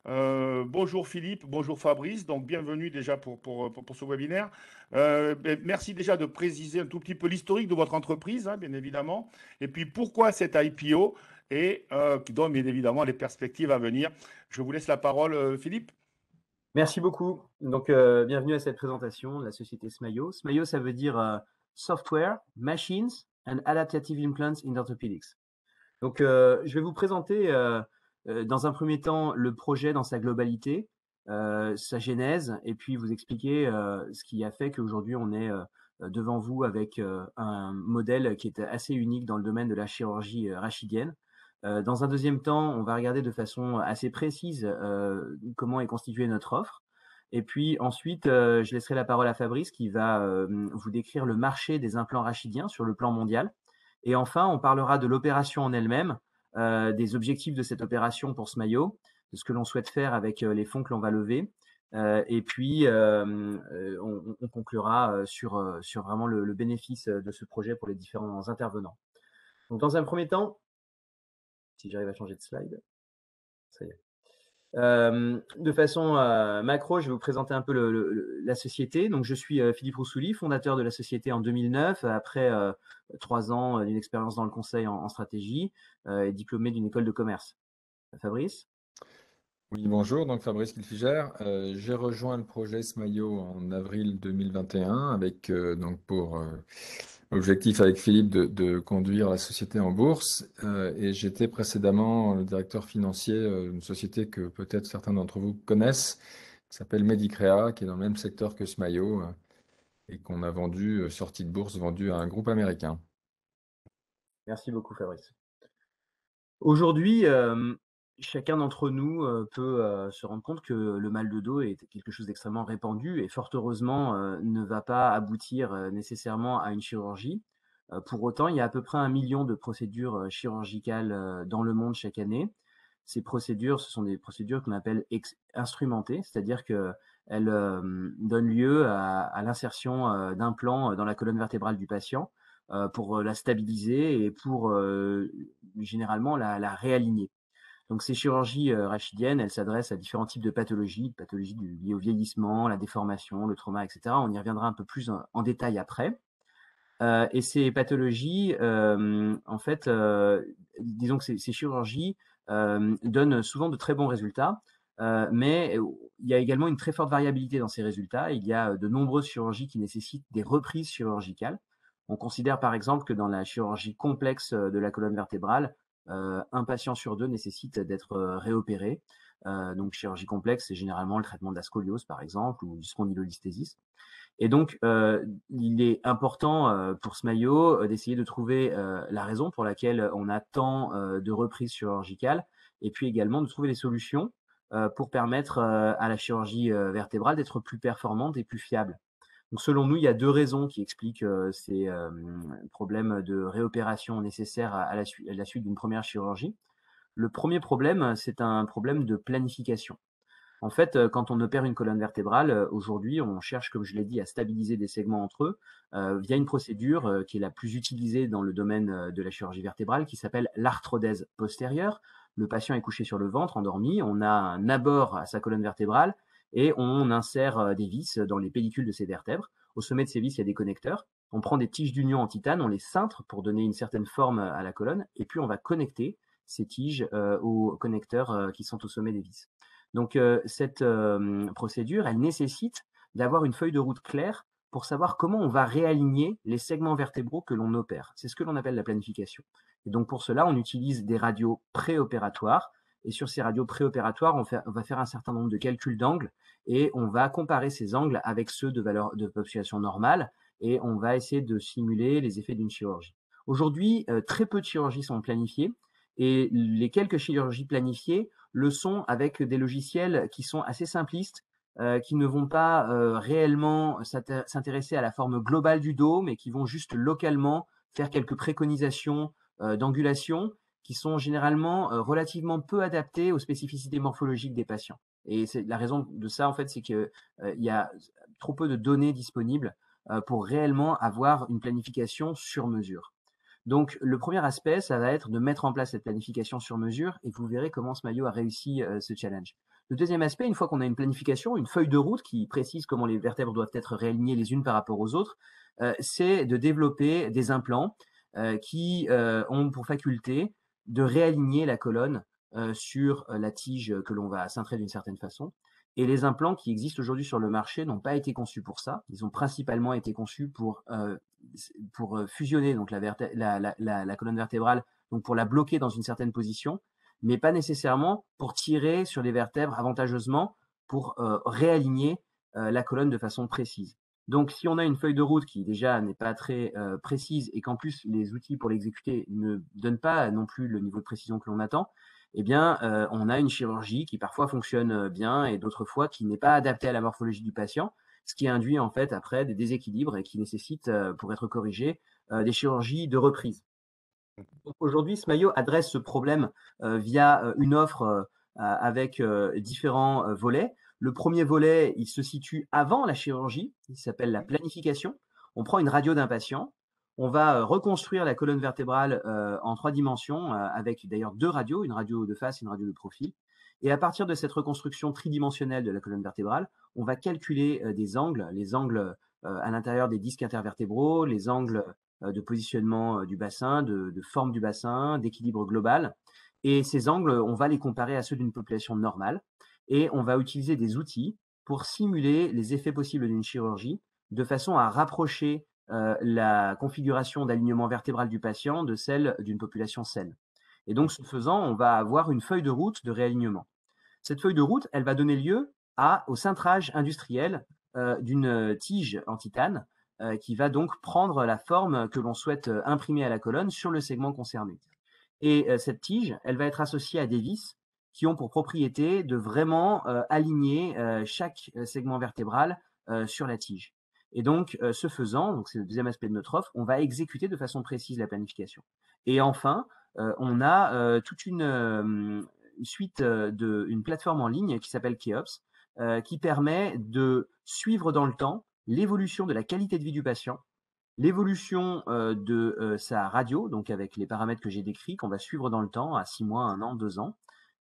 Bonjour Philippe, bonjour Fabrice, donc bienvenue déjà pour ce webinaire. Merci déjà de préciser un tout petit peu l'historique de votre entreprise, hein, bien évidemment, et puis pourquoi cette IPO et qui donne bien évidemment les perspectives à venir. Je vous laisse la parole, Philippe. Merci beaucoup. Donc, bienvenue à cette présentation de la société Smayo. Smayo, ça veut dire Software, Machines and Adaptative Implants in Orthopedics. Donc, je vais vous présenter dans un premier temps le projet dans sa globalité, sa genèse, et puis vous expliquer ce qui a fait qu'aujourd'hui on est devant vous avec un modèle qui est assez unique dans le domaine de la chirurgie rachidienne. Dans un deuxième temps, on va regarder de façon assez précise comment est constituée notre offre. Et puis ensuite, je laisserai la parole à Fabrice qui va vous décrire le marché des implants rachidiens sur le plan mondial. Et enfin, on parlera de l'opération en elle-même, des objectifs de cette opération pour Smayo, de ce que l'on souhaite faire avec les fonds que l'on va lever. Et puis, on conclura sur vraiment le bénéfice de ce projet pour les différents intervenants. Donc, dans un premier temps, si j'arrive à changer de slide, ça y est. De façon macro, je vais vous présenter un peu la société. Donc, je suis Philippe Roussouli, fondateur de la société en 2009, après 3 ans d'une expérience dans le conseil en stratégie, et diplômé d'une école de commerce. Fabrice? Oui, bonjour, donc Fabrice Kilfiger. J'ai rejoint le projet Smayo en avril 2021 avec donc pour objectif avec Philippe de conduire la société en bourse. Et j'étais précédemment le directeur financier d'une société que peut-être certains d'entre vous connaissent, qui s'appelle Medicrea, qui est dans le même secteur que Smayo et qu'on a vendu, sorti de bourse, vendu à un groupe américain. Merci beaucoup, Fabrice. Aujourd'hui, chacun d'entre nous peut se rendre compte que le mal de dos est quelque chose d'extrêmement répandu et fort heureusement ne va pas aboutir nécessairement à une chirurgie. Pour autant, il y a à peu près 1 million de procédures chirurgicales dans le monde chaque année. Ces procédures, ce sont des procédures qu'on appelle instrumentées, c'est-à-dire qu'elles donnent lieu à l'insertion d'implants dans la colonne vertébrale du patient pour la stabiliser et pour généralement la réaligner. Donc ces chirurgies rachidiennes, elles s'adressent à différents types de pathologies liées au vieillissement, la déformation, le trauma, etc. On y reviendra un peu plus en détail après. Et ces pathologies, en fait, disons que ces chirurgies donnent souvent de très bons résultats, mais il y a également une très forte variabilité dans ces résultats. Il y a de nombreuses chirurgies qui nécessitent des reprises chirurgicales. On considère par exemple que dans la chirurgie complexe de la colonne vertébrale, un patient sur 2 nécessite d'être réopéré. Donc chirurgie complexe, c'est généralement le traitement de la scoliose par exemple ou du spondylolisthésis. Et donc, il est important pour Smayo d'essayer de trouver la raison pour laquelle on a tant de reprises chirurgicales et puis également de trouver des solutions pour permettre à la chirurgie vertébrale d'être plus performante et plus fiable. Donc, selon nous, il y a 2 raisons qui expliquent ces problèmes de réopération nécessaires à la suite d'une première chirurgie. Le premier problème, c'est un problème de planification. En fait, quand on opère une colonne vertébrale, aujourd'hui, on cherche, comme je l'ai dit, à stabiliser des segments entre eux, via une procédure, qui est la plus utilisée dans le domaine, de la chirurgie vertébrale, qui s'appelle l'arthrodèse postérieure. Le patient est couché sur le ventre, endormi, on a un abord à sa colonne vertébrale et on insère, des vis dans les pellicules de ses vertèbres. Au sommet de ces vis, il y a des connecteurs. On prend des tiges d'union en titane, on les cintre pour donner une certaine forme, à la colonne et puis on va connecter ces tiges, aux connecteurs, qui sont au sommet des vis. Donc, cette procédure, elle nécessite d'avoir une feuille de route claire pour savoir comment on va réaligner les segments vertébraux que l'on opère. C'est ce que l'on appelle la planification. Et donc, pour cela, on utilise des radios préopératoires. Et sur ces radios préopératoires, on va faire un certain nombre de calculs d'angles et on va comparer ces angles avec ceux de valeur de population normale et on va essayer de simuler les effets d'une chirurgie. Aujourd'hui, très peu de chirurgies sont planifiées et les quelques chirurgies planifiées le sont avec des logiciels qui sont assez simplistes, qui ne vont pas réellement s'intéresser à la forme globale du dos, mais qui vont juste localement faire quelques préconisations d'angulation qui sont généralement relativement peu adaptées aux spécificités morphologiques des patients. Et c'est la raison de ça, en fait, c'est que il y a trop peu de données disponibles pour réellement avoir une planification sur mesure. Donc, le premier aspect, ça va être de mettre en place cette planification sur mesure et vous verrez comment Smayo a réussi ce challenge. Le deuxième aspect, une fois qu'on a une planification, une feuille de route qui précise comment les vertèbres doivent être réalignées les unes par rapport aux autres, c'est de développer des implants qui ont pour faculté de réaligner la colonne sur la tige que l'on va cintrer d'une certaine façon. Et les implants qui existent aujourd'hui sur le marché n'ont pas été conçus pour ça. Ils ont principalement été conçus pour fusionner donc la colonne vertébrale, donc pour la bloquer dans une certaine position, mais pas nécessairement pour tirer sur les vertèbres avantageusement pour réaligner la colonne de façon précise. Donc, si on a une feuille de route qui déjà n'est pas très précise et qu'en plus les outils pour l'exécuter ne donnent pas non plus le niveau de précision que l'on attend, eh bien, on a une chirurgie qui parfois fonctionne bien et d'autres fois qui n'est pas adaptée à la morphologie du patient, ce qui induit en fait après des déséquilibres et qui nécessite, pour être corrigé, des chirurgies de reprise. Donc aujourd'hui, Smayo adresse ce problème via une offre avec différents volets. Le premier volet, il se situe avant la chirurgie, il s'appelle la planification. On prend une radio d'un patient, on va reconstruire la colonne vertébrale en 3 dimensions, avec d'ailleurs 2 radios, une radio de face et une radio de profil. Et à partir de cette reconstruction tridimensionnelle de la colonne vertébrale, on va calculer des angles, les angles à l'intérieur des disques intervertébraux, les angles de positionnement du bassin, de forme du bassin, d'équilibre global. Et ces angles, on va les comparer à ceux d'une population normale et on va utiliser des outils pour simuler les effets possibles d'une chirurgie de façon à rapprocher la configuration d'alignement vertébral du patient de celle d'une population saine. Et donc, ce faisant, on va avoir une feuille de route de réalignement. Cette feuille de route, elle va donner lieu au cintrage industriel d'une tige en titane qui va donc prendre la forme que l'on souhaite imprimer à la colonne sur le segment concerné. Et cette tige, elle va être associée à des vis qui ont pour propriété de vraiment aligner chaque segment vertébral sur la tige. Et donc, ce faisant, donc c'est le deuxième aspect de notre offre, on va exécuter de façon précise la planification. Et enfin, on a toute une suite une plateforme en ligne qui s'appelle Keops, qui permet de suivre dans le temps l'évolution de la qualité de vie du patient, l'évolution de sa radio, donc avec les paramètres que j'ai décrits, qu'on va suivre dans le temps, à 6 mois, 1 an, 2 ans.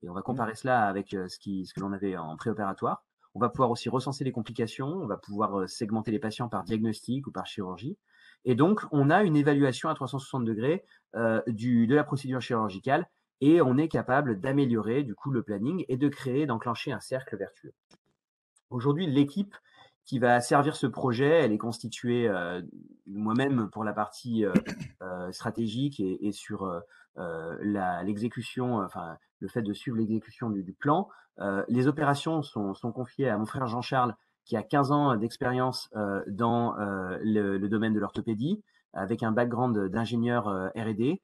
Et on va comparer cela avec ce que l'on avait en préopératoire. On va pouvoir aussi recenser les complications, on va pouvoir segmenter les patients par diagnostic ou par chirurgie. Et donc, on a une évaluation à 360 degrés de la procédure chirurgicale et on est capable d'améliorer du coup le planning et de créer, d'enclencher un cercle vertueux. Aujourd'hui, l'équipe qui va servir ce projet, elle est constituée moi-même pour la partie stratégique et sur l'exécution, enfin le fait de suivre l'exécution du plan. Les opérations sont confiées à mon frère Jean-Charles qui a 15 ans d'expérience dans le domaine de l'orthopédie avec un background d'ingénieur R&D.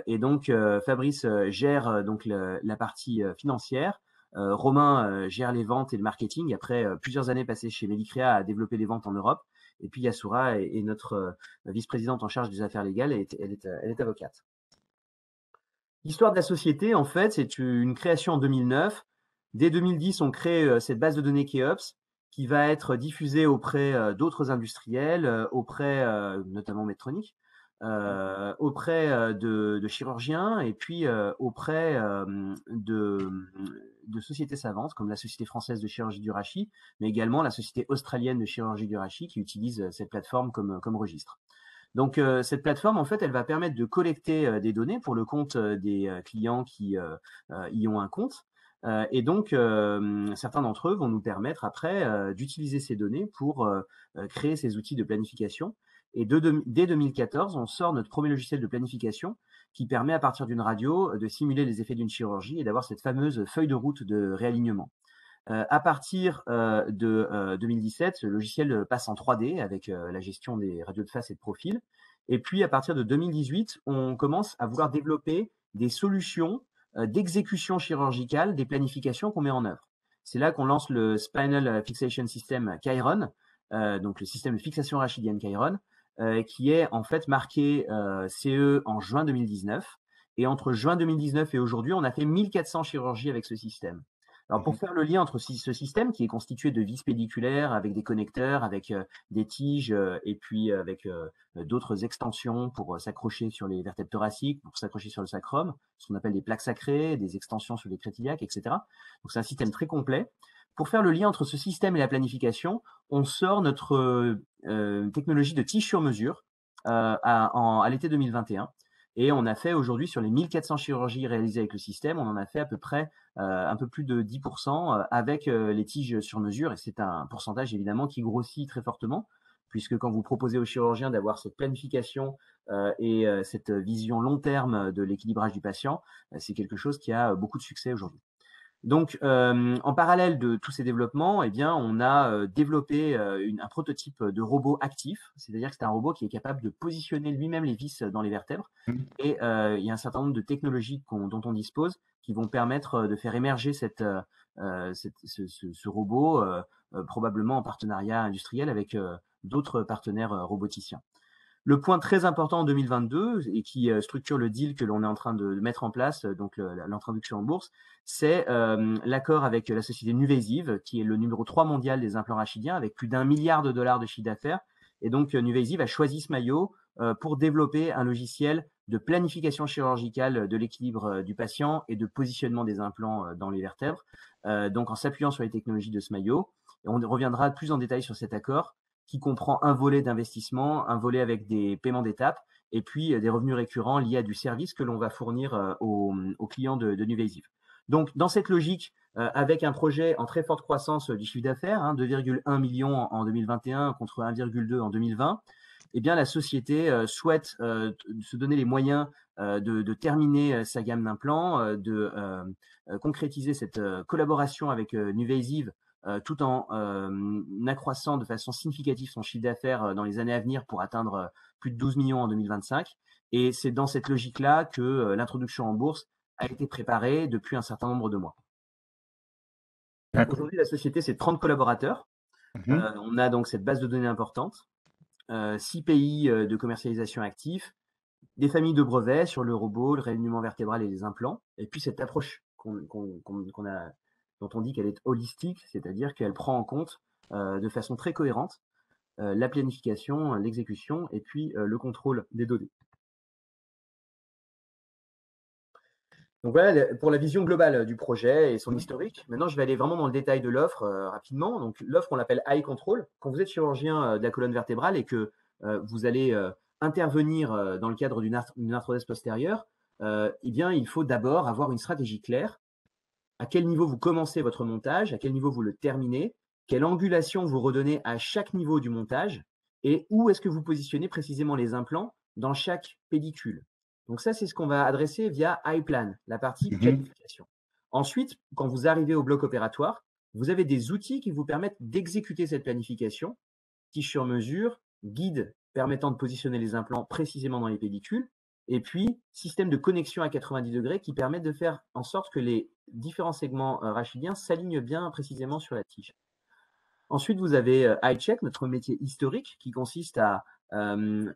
Et donc Fabrice gère donc la partie financière. Romain gère les ventes et le marketing après plusieurs années passées chez Medicrea à développer les ventes en Europe. Et puis Yassoura est notre vice-présidente en charge des affaires légales et elle est avocate. L'histoire de la société, en fait, c'est une création en 2009. Dès 2010, on crée cette base de données Keops qui va être diffusée auprès d'autres industriels, auprès notamment Medtronic, auprès de chirurgiens et puis auprès de sociétés savantes comme la Société française de chirurgie du rachis, mais également la Société australienne de chirurgie du rachis qui utilise cette plateforme comme registre. Donc cette plateforme, en fait, elle va permettre de collecter des données pour le compte des clients qui y ont un compte. Et donc, certains d'entre eux vont nous permettre après d'utiliser ces données pour créer ces outils de planification. Et dès 2014, on sort notre premier logiciel de planification qui permet à partir d'une radio de simuler les effets d'une chirurgie et d'avoir cette fameuse feuille de route de réalignement. À partir de 2017, le logiciel passe en 3D avec la gestion des radios de face et de profil. Et puis à partir de 2018, on commence à vouloir développer des solutions d'exécution chirurgicale des planifications qu'on met en œuvre. C'est là qu'on lance le Spinal Fixation System Chiron, donc le système de fixation rachidienne Chiron, qui est en fait marqué CE en juin 2019. Et entre juin 2019 et aujourd'hui, on a fait 1400 chirurgies avec ce système. Alors, pour faire le lien entre ce système qui est constitué de vis pédiculaires avec des connecteurs, avec des tiges et puis avec d'autres extensions pour s'accrocher sur les vertèbres thoraciques, pour s'accrocher sur le sacrum, ce qu'on appelle des plaques sacrées, des extensions sur les crétillacs, etc. Donc, c'est un système très complet. Pour faire le lien entre ce système et la planification, on sort notre technologie de tige sur mesure à l'été 2021. Et on a fait aujourd'hui, sur les 1400 chirurgies réalisées avec le système, on en a fait à peu près un peu plus de 10% avec les tiges sur mesure. Et c'est un pourcentage évidemment qui grossit très fortement, puisque quand vous proposez aux chirurgiens d'avoir cette planification et cette vision long terme de l'équilibrage du patient, c'est quelque chose qui a beaucoup de succès aujourd'hui. Donc, en parallèle de tous ces développements, eh bien, on a développé un prototype de robot actif, c'est-à-dire que c'est un robot qui est capable de positionner lui-même les vis dans les vertèbres. Et il y a un certain nombre de technologies dont on dispose qui vont permettre de faire émerger ce robot, probablement en partenariat industriel avec d'autres partenaires roboticiens. Le point très important en 2022 et qui structure le deal que l'on est en train de mettre en place, donc l'introduction en bourse, c'est l'accord avec la société Nuvasive, qui est le numéro 3 mondial des implants rachidiens, avec plus d'1 milliard de dollars de chiffre d'affaires. Et donc Nuvasive a choisi Smaio pour développer un logiciel de planification chirurgicale de l'équilibre du patient et de positionnement des implants dans les vertèbres. Donc en s'appuyant sur les technologies de Smaio, on reviendra plus en détail sur cet accord, qui comprend un volet d'investissement, un volet avec des paiements d'étapes, et puis des revenus récurrents liés à du service que l'on va fournir aux clients de Nuvasive. Donc, dans cette logique, avec un projet en très forte croissance du chiffre d'affaires, 2,1 millions en 2021 contre 1,2 en 2020, eh bien, la société souhaite se donner les moyens de terminer sa gamme d'implants, de concrétiser cette collaboration avec Nuvasive, tout en accroissant de façon significative son chiffre d'affaires dans les années à venir pour atteindre plus de 12 millions en 2025. Et c'est dans cette logique-là que l'introduction en bourse a été préparée depuis un certain nombre de mois. Aujourd'hui, la société, c'est 30 collaborateurs. On a donc cette base de données importante, 6 pays de commercialisation actifs, des familles de brevets sur le robot, le réalignement vertébral et les implants, et puis cette approche dont on dit qu'elle est holistique, c'est-à-dire qu'elle prend en compte de façon très cohérente la planification, l'exécution et puis le contrôle des données. Donc voilà pour la vision globale du projet et son historique. Maintenant, je vais aller vraiment dans le détail de l'offre rapidement. Donc l'offre, on l'appelle Eye Control. Quand vous êtes chirurgien de la colonne vertébrale et que vous allez intervenir dans le cadre d'une arthrodèse postérieure, eh bien, il faut d'abord avoir une stratégie claire. À quel niveau vous commencez votre montage, à quel niveau vous le terminez, quelle angulation vous redonnez à chaque niveau du montage et où est-ce que vous positionnez précisément les implants dans chaque pédicule. Donc ça, c'est ce qu'on va adresser via iPlan, la partie planification. Ensuite, quand vous arrivez au bloc opératoire, vous avez des outils qui vous permettent d'exécuter cette planification, tige sur mesure, guide permettant de positionner les implants précisément dans les pédicules, et puis système de connexion à 90 degrés qui permet de faire en sorte que les différents segments rachidiens s'alignent bien précisément sur la tige. Ensuite, vous avez iCheck, notre métier historique, qui consiste à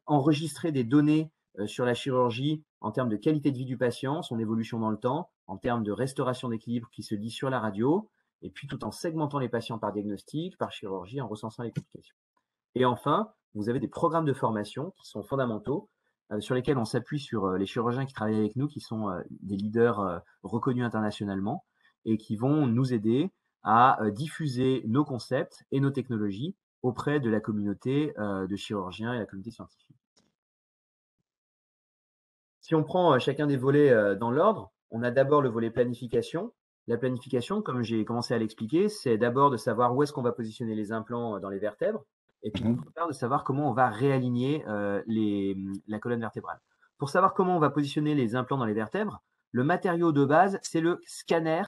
enregistrer des données sur la chirurgie en termes de qualité de vie du patient, son évolution dans le temps, en termes de restauration d'équilibre qui se lit sur la radio, et puis tout en segmentant les patients par diagnostic, par chirurgie, en recensant les complications. Et enfin, vous avez des programmes de formation qui sont fondamentaux, sur lesquels on s'appuie sur les chirurgiens qui travaillent avec nous, qui sont des leaders reconnus internationalement et qui vont nous aider à diffuser nos concepts et nos technologies auprès de la communauté de chirurgiens et la communauté scientifique. Si on prend chacun des volets dans l'ordre, on a d'abord le volet planification. La planification, comme j'ai commencé à l'expliquer, c'est d'abord de savoir où est-ce qu'on va positionner les implants dans les vertèbres, et puis d'autre part de savoir comment on va réaligner la colonne vertébrale. Pour savoir comment on va positionner les implants dans les vertèbres, le matériau de base, c'est le scanner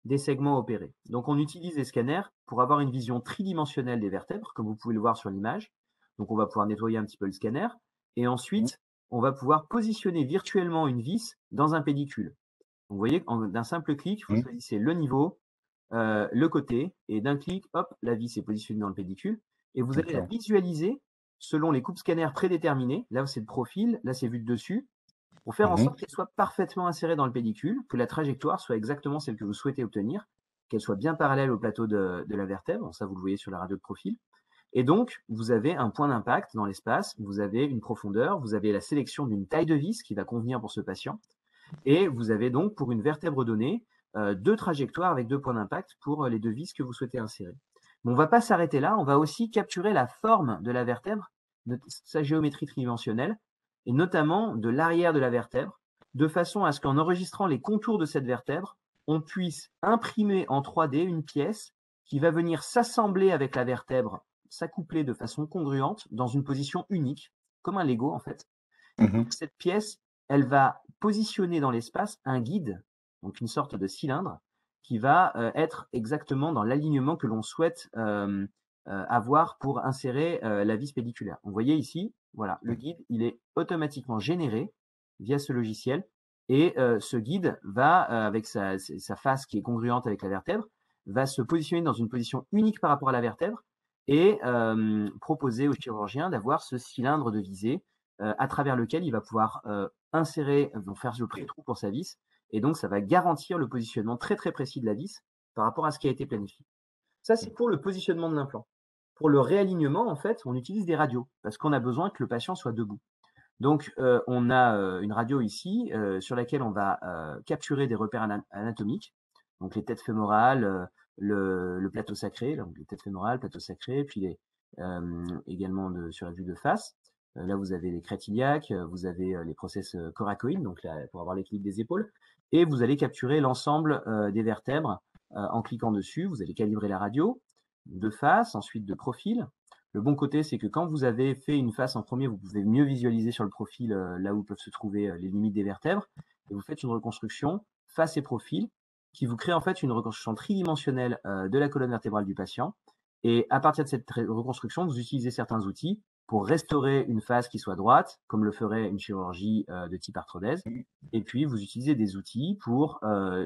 des segments opérés. Donc on utilise les scanners pour avoir une vision tridimensionnelle des vertèbres, comme vous pouvez le voir sur l'image. Donc on va pouvoir nettoyer un petit peu le scanner, et ensuite on va pouvoir positionner virtuellement une vis dans un pédicule. Donc, vous voyez, d'un simple clic, vous choisissez le niveau, le côté, et d'un clic, hop, la vis est positionnée dans le pédicule. Et vous allez la visualiser selon les coupes scanner prédéterminées. Là, c'est le profil, là, c'est vu de dessus, pour faire en sorte qu'elle soit parfaitement insérée dans le pédicule, que la trajectoire soit exactement celle que vous souhaitez obtenir, qu'elle soit bien parallèle au plateau de la vertèbre. Ça, vous le voyez sur la radio de profil. Et donc, vous avez un point d'impact dans l'espace, vous avez une profondeur, vous avez la sélection d'une taille de vis qui va convenir pour ce patient. Et vous avez donc, pour une vertèbre donnée, 2 trajectoires avec 2 points d'impact pour les 2 vis que vous souhaitez insérer. Mais on ne va pas s'arrêter là, on va aussi capturer la forme de la vertèbre, de sa géométrie tridimensionnelle, et notamment de l'arrière de la vertèbre, de façon à ce qu'en enregistrant les contours de cette vertèbre, on puisse imprimer en 3D une pièce qui va venir s'assembler avec la vertèbre, s'accoupler de façon congruente dans une position unique, comme un Lego en fait. Donc, cette pièce, elle va positionner dans l'espace un guide, donc une sorte de cylindre, qui va être exactement dans l'alignement que l'on souhaite avoir pour insérer la vis pédiculaire. Vous voyez ici, voilà, le guide, il est automatiquement généré via ce logiciel, et ce guide va, avec sa face qui est congruente avec la vertèbre, va se positionner dans une position unique par rapport à la vertèbre et proposer au chirurgien d'avoir ce cylindre de visée à travers lequel il va pouvoir insérer, faire le pré-trou pour sa vis, et donc ça va garantir le positionnement très très précis de la vis par rapport à ce qui a été planifié. Ça, c'est pour le positionnement de l'implant. Pour le réalignement, en fait, on utilise des radios parce qu'on a besoin que le patient soit debout. Donc, on a une radio ici sur laquelle on va capturer des repères anatomiques, donc les têtes fémorales, le plateau sacré, donc les têtes fémorales, plateau sacré, puis également sur la vue de face. Là, vous avez les crêtes iliaques, vous avez les process coracoïdes, donc là, pour avoir l'équilibre des épaules, et vous allez capturer l'ensemble des vertèbres en cliquant dessus. Vous allez calibrer la radio de face, ensuite de profil. Le bon côté, c'est que quand vous avez fait une face en premier, vous pouvez mieux visualiser sur le profil là où peuvent se trouver les limites des vertèbres, et vous faites une reconstruction face et profil qui vous crée en fait une reconstruction tridimensionnelle de la colonne vertébrale du patient. Et à partir de cette reconstruction, vous utilisez certains outils pour restaurer une face qui soit droite, comme le ferait une chirurgie de type arthrodèse. Et puis, vous utilisez des outils pour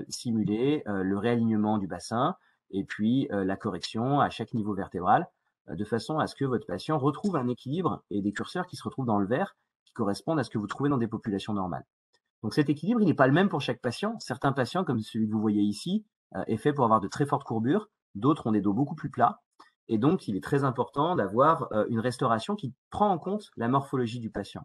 simuler le réalignement du bassin et puis la correction à chaque niveau vertébral, de façon à ce que votre patient retrouve un équilibre et des curseurs qui se retrouvent dans le verre qui correspondent à ce que vous trouvez dans des populations normales. Donc cet équilibre, il n'est pas le même pour chaque patient. Certains patients, comme celui que vous voyez ici, est fait pour avoir de très fortes courbures. D'autres ont des dos beaucoup plus plats. Et donc, il est très important d'avoir une restauration qui prend en compte la morphologie du patient.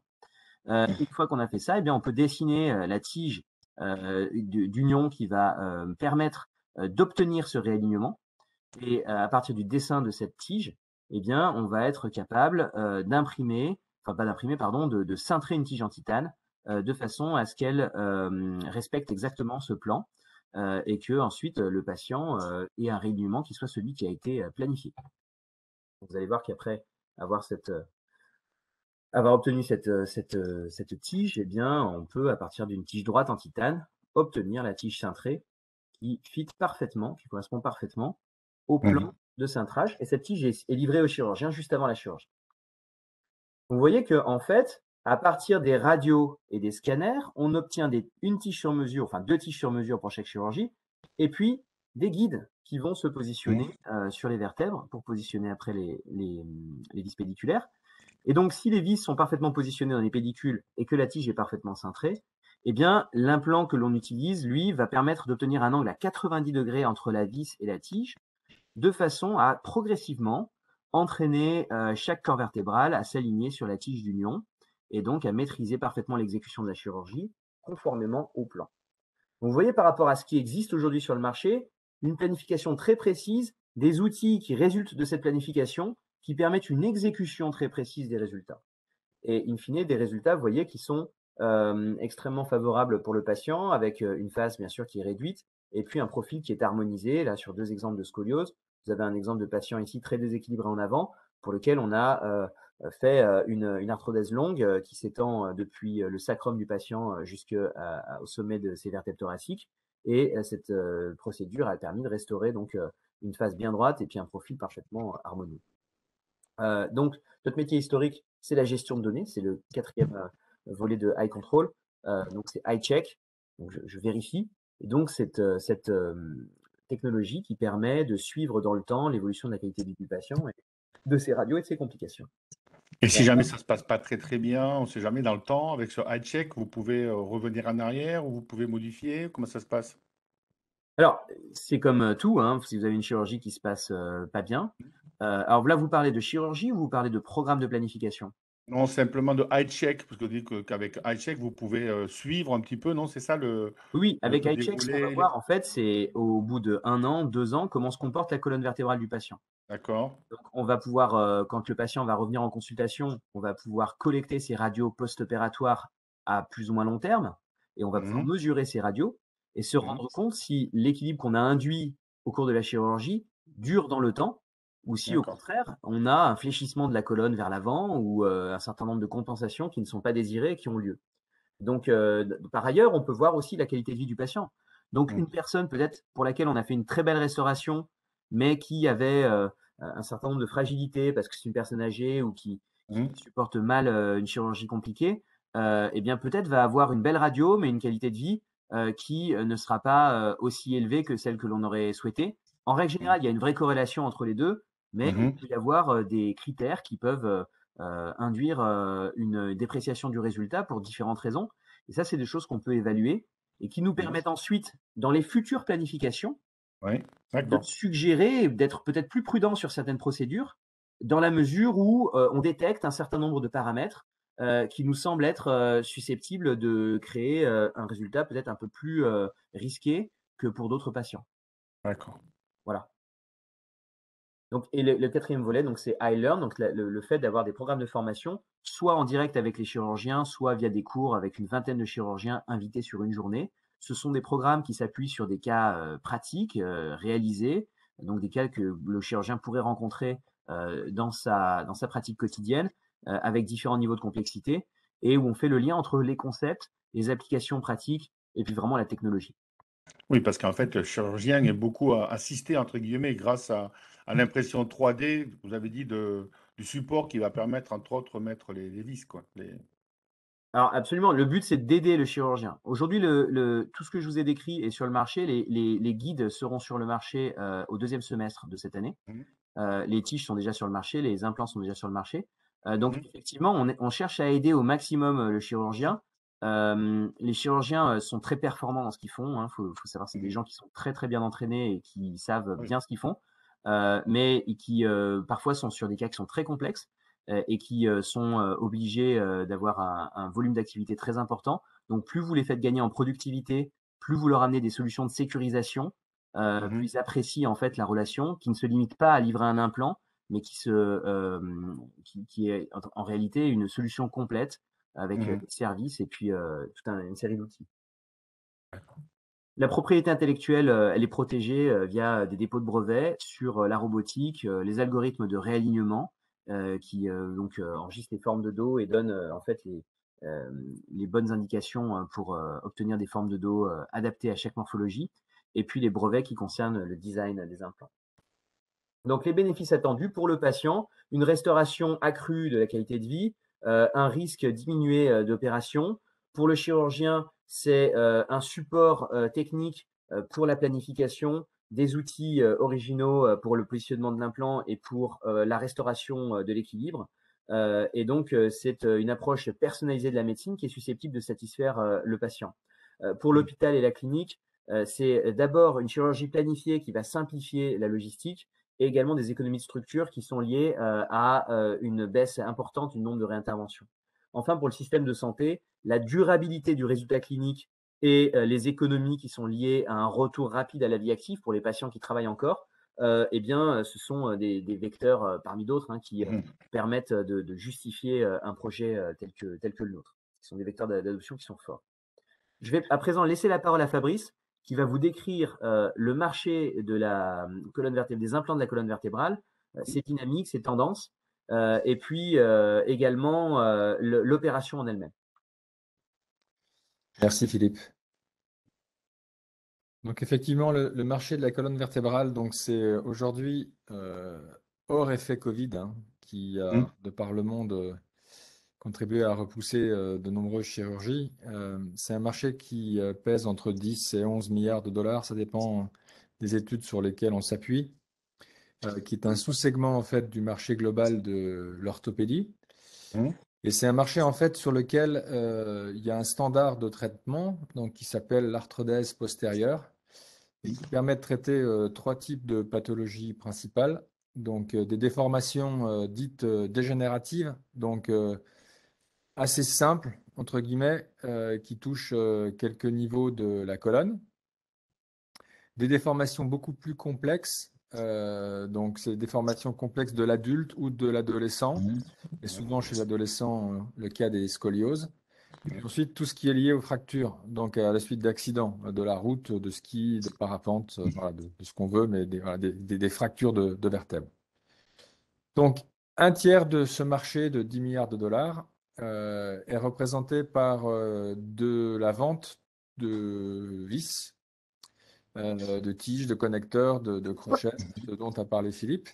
Une fois qu'on a fait ça, eh bien, on peut dessiner la tige d'union qui va permettre d'obtenir ce réalignement. Et à partir du dessin de cette tige, eh bien, on va être capable d'imprimer, enfin pas d'imprimer, pardon, de cintrer une tige en titane de façon à ce qu'elle respecte exactement ce plan et que ensuite le patient ait un réalignement qui soit celui qui a été planifié. Vous allez voir qu'après avoir obtenu cette tige, eh bien, on peut, à partir d'une tige droite en titane, obtenir la tige cintrée qui fit parfaitement, qui correspond parfaitement au plan de cintrage. Et cette tige est livrée au chirurgien juste avant la chirurgie. Vous voyez que, en fait, à partir des radios et des scanners, on obtient une tige sur mesure, enfin 2 tiges sur mesure pour chaque chirurgie, et puis des guides qui vont se positionner sur les vertèbres pour positionner après les vis pédiculaires. Et donc, si les vis sont parfaitement positionnées dans les pédicules et que la tige est parfaitement cintrée, eh bien, l'implant que l'on utilise, lui, va permettre d'obtenir un angle à 90 degrés entre la vis et la tige, de façon à progressivement entraîner chaque corps vertébral à s'aligner sur la tige d'union et donc à maîtriser parfaitement l'exécution de la chirurgie conformément au plan. Donc, vous voyez par rapport à ce qui existe aujourd'hui sur le marché, une planification très précise, des outils qui résultent de cette planification qui permettent une exécution très précise des résultats. Et in fine, des résultats, vous voyez, qui sont extrêmement favorables pour le patient, avec une face, bien sûr, qui est réduite, et puis un profil qui est harmonisé. Là, sur 2 exemples de scoliose, vous avez un exemple de patient ici très déséquilibré en avant, pour lequel on a fait une arthrodèse longue qui s'étend depuis le sacrum du patient jusqu'au sommet de ses vertèbres thoraciques. Et cette procédure a permis de restaurer donc une face bien droite et puis un profil parfaitement harmonieux. Donc, notre métier historique, c'est la gestion de données. C'est le 4e volet de Eye Control. Donc, c'est Eye Check. Donc, je vérifie. Et donc, cette technologie qui permet de suivre dans le temps l'évolution de la qualité de vie du patient, et de ses radios et de ses complications. Et si jamais ça ne se passe pas très très bien, on ne sait jamais dans le temps, avec ce high check, vous pouvez revenir en arrière ou vous pouvez modifier? Comment ça se passe? Alors, c'est comme tout, hein, si vous avez une chirurgie qui se passe pas bien. Alors là, vous parlez de chirurgie ou vous parlez de programme de planification? Non, simplement de eye check, parce que vous dites qu'avec eye check, vous pouvez suivre un petit peu, non? C'est ça Oui, avec le iCheck, ce qu'on va déroulé. voir, en fait, c'est au bout de 1 an, 2 ans, comment se comporte la colonne vertébrale du patient. D'accord. Donc, on va pouvoir, quand le patient va revenir en consultation, on va pouvoir collecter ses radios post-opératoires à plus ou moins long terme et on va pouvoir Mhm, mesurer ces radios et se mhm. rendre compte si l'équilibre qu'on a induit au cours de la chirurgie dure dans le temps ou si, au D'accord. contraire, on a un fléchissement de la colonne vers l'avant ou un certain nombre de compensations qui ne sont pas désirées et qui ont lieu. Donc, par ailleurs, on peut voir aussi la qualité de vie du patient. Donc, Mhm, une personne peut-être pour laquelle on a fait une très belle restauration, mais qui avait un certain nombre de fragilités parce que c'est une personne âgée ou qui mhm. supporte mal une chirurgie compliquée, eh bien peut-être va avoir une belle radio, mais une qualité de vie qui ne sera pas aussi élevée que celle que l'on aurait souhaité. En règle générale, il y a une vraie corrélation entre les deux, mais il Mhm. peut y avoir des critères qui peuvent induire une dépréciation du résultat pour différentes raisons. Et ça, c'est des choses qu'on peut évaluer et qui nous Mhm. permettent ensuite, dans les futures planifications, Oui, de d'accord. suggérer d'être peut-être plus prudent sur certaines procédures, dans la mesure où on détecte un certain nombre de paramètres qui nous semblent être susceptibles de créer un résultat peut-être un peu plus risqué que pour d'autres patients. D'accord. Voilà. Donc, et le quatrième volet, donc c'est iLearn, donc le fait d'avoir des programmes de formation, soit en direct avec les chirurgiens, soit via des cours avec une vingtaine de chirurgiens invités sur une journée. Ce sont des programmes qui s'appuient sur des cas pratiques réalisés, donc des cas que le chirurgien pourrait rencontrer dans sa pratique quotidienne, avec différents niveaux de complexité, et où on fait le lien entre les concepts, les applications pratiques, et puis vraiment la technologie. Oui, parce qu'en fait, le chirurgien est beaucoup assisté, entre guillemets, grâce à l'impression 3D, vous avez dit, du support qui va permettre, entre autres, mettre les vis, quoi. Alors absolument, le but c'est d'aider le chirurgien. Aujourd'hui, tout ce que je vous ai décrit est sur le marché. Les guides seront sur le marché au deuxième semestre de cette année. Mhm, Les tiges sont déjà sur le marché, les implants sont déjà sur le marché. Donc mhm. effectivement, on cherche à aider au maximum le chirurgien. Les chirurgiens sont très performants dans ce qu'ils font. Hein. Faut savoir, c'est des Mhm. gens qui sont très très bien entraînés et qui savent Oui. bien ce qu'ils font, mais qui parfois sont sur des cas qui sont très complexes et qui sont obligés d'avoir un volume d'activité très important. Donc plus vous les faites gagner en productivité, plus vous leur amenez des solutions de sécurisation, Mhm, plus ils apprécient en fait la relation, qui ne se limite pas à livrer un implant, mais qui est en réalité une solution complète avec mhm. des services et puis une série d'outils. La propriété intellectuelle, elle est protégée via des dépôts de brevets sur la robotique, les algorithmes de réalignement qui donc enregistrent les formes de dos et donnent en fait les bonnes indications pour obtenir des formes de dos adaptées à chaque morphologie, et puis les brevets qui concernent le design des implants. Donc les bénéfices attendus pour le patient, une restauration accrue de la qualité de vie, un risque diminué d'opération. Pour le chirurgien, c'est un support technique pour la planification, des outils originaux pour le positionnement de l'implant et pour la restauration de l'équilibre. Et donc, c'est une approche personnalisée de la médecine qui est susceptible de satisfaire le patient. Pour l'hôpital et la clinique, c'est d'abord une chirurgie planifiée qui va simplifier la logistique et également des économies de structure qui sont liées à une baisse importante du nombre de réinterventions. Enfin, pour le système de santé, la durabilité du résultat clinique et les économies qui sont liées à un retour rapide à la vie active pour les patients qui travaillent encore, eh bien, ce sont des vecteurs parmi d'autres hein, qui Mhm. permettent de justifier un projet tel que le nôtre. Ce sont des vecteurs d'adoption qui sont forts. Je vais à présent laisser la parole à Fabrice, qui va vous décrire le marché de la colonne vertébrale, des implants de la colonne vertébrale, ses dynamiques, ses tendances, et puis également l'opération en elle-même. Merci Philippe. Donc effectivement, le marché de la colonne vertébrale, donc c'est aujourd'hui hors effet Covid, hein, qui Mhm. a, de par le monde, contribué à repousser de nombreuses chirurgies. C'est un marché qui pèse entre 10 et 11 milliards de dollars, ça dépend des études sur lesquelles on s'appuie, qui est un sous-segment en fait du marché global de l'orthopédie. Mhm. Et c'est un marché en fait sur lequel il y a un standard de traitement donc, qui s'appelle l'arthrodèse postérieure, et qui permet de traiter 3 types de pathologies principales. Donc, des déformations dites dégénératives, donc assez simples, entre guillemets, qui touchent quelques niveaux de la colonne. Des déformations beaucoup plus complexes, donc c'est des déformations complexes de l'adulte ou de l'adolescent, et souvent chez l'adolescent, le cas des scolioses. Et puis ensuite, tout ce qui est lié aux fractures, donc à la suite d'accidents, de la route, de ski, de parapente, voilà, de ce qu'on veut, mais voilà, des fractures de vertèbres. Donc, un tiers de ce marché de 10 milliards de dollars est représenté par de la vente de vis, de tiges, de connecteurs, de crochets, ce dont a parlé Philippe.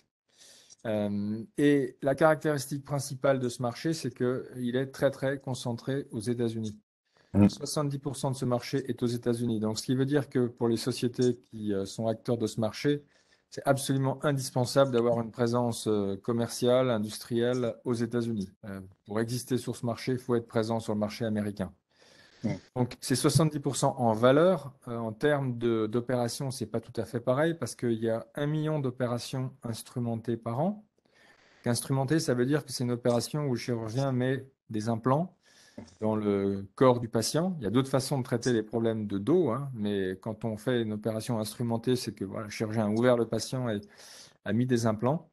Et la caractéristique principale de ce marché, c'est qu'il est très, très concentré aux États-Unis. 70% de ce marché est aux États-Unis. Donc, ce qui veut dire que pour les sociétés qui sont acteurs de ce marché, c'est absolument indispensable d'avoir une présence commerciale, industrielle aux États-Unis. Pour exister sur ce marché, il faut être présent sur le marché américain. Donc, c'est 70% en valeur. En termes d'opérations, ce n'est pas tout à fait pareil parce qu'il y a 1 million d'opérations instrumentées par an. Instrumenté, ça veut dire que c'est une opération où le chirurgien met des implants dans le corps du patient. Il y a d'autres façons de traiter les problèmes de dos, hein, mais quand on fait une opération instrumentée, c'est que voilà, le chirurgien a ouvert le patient et a mis des implants.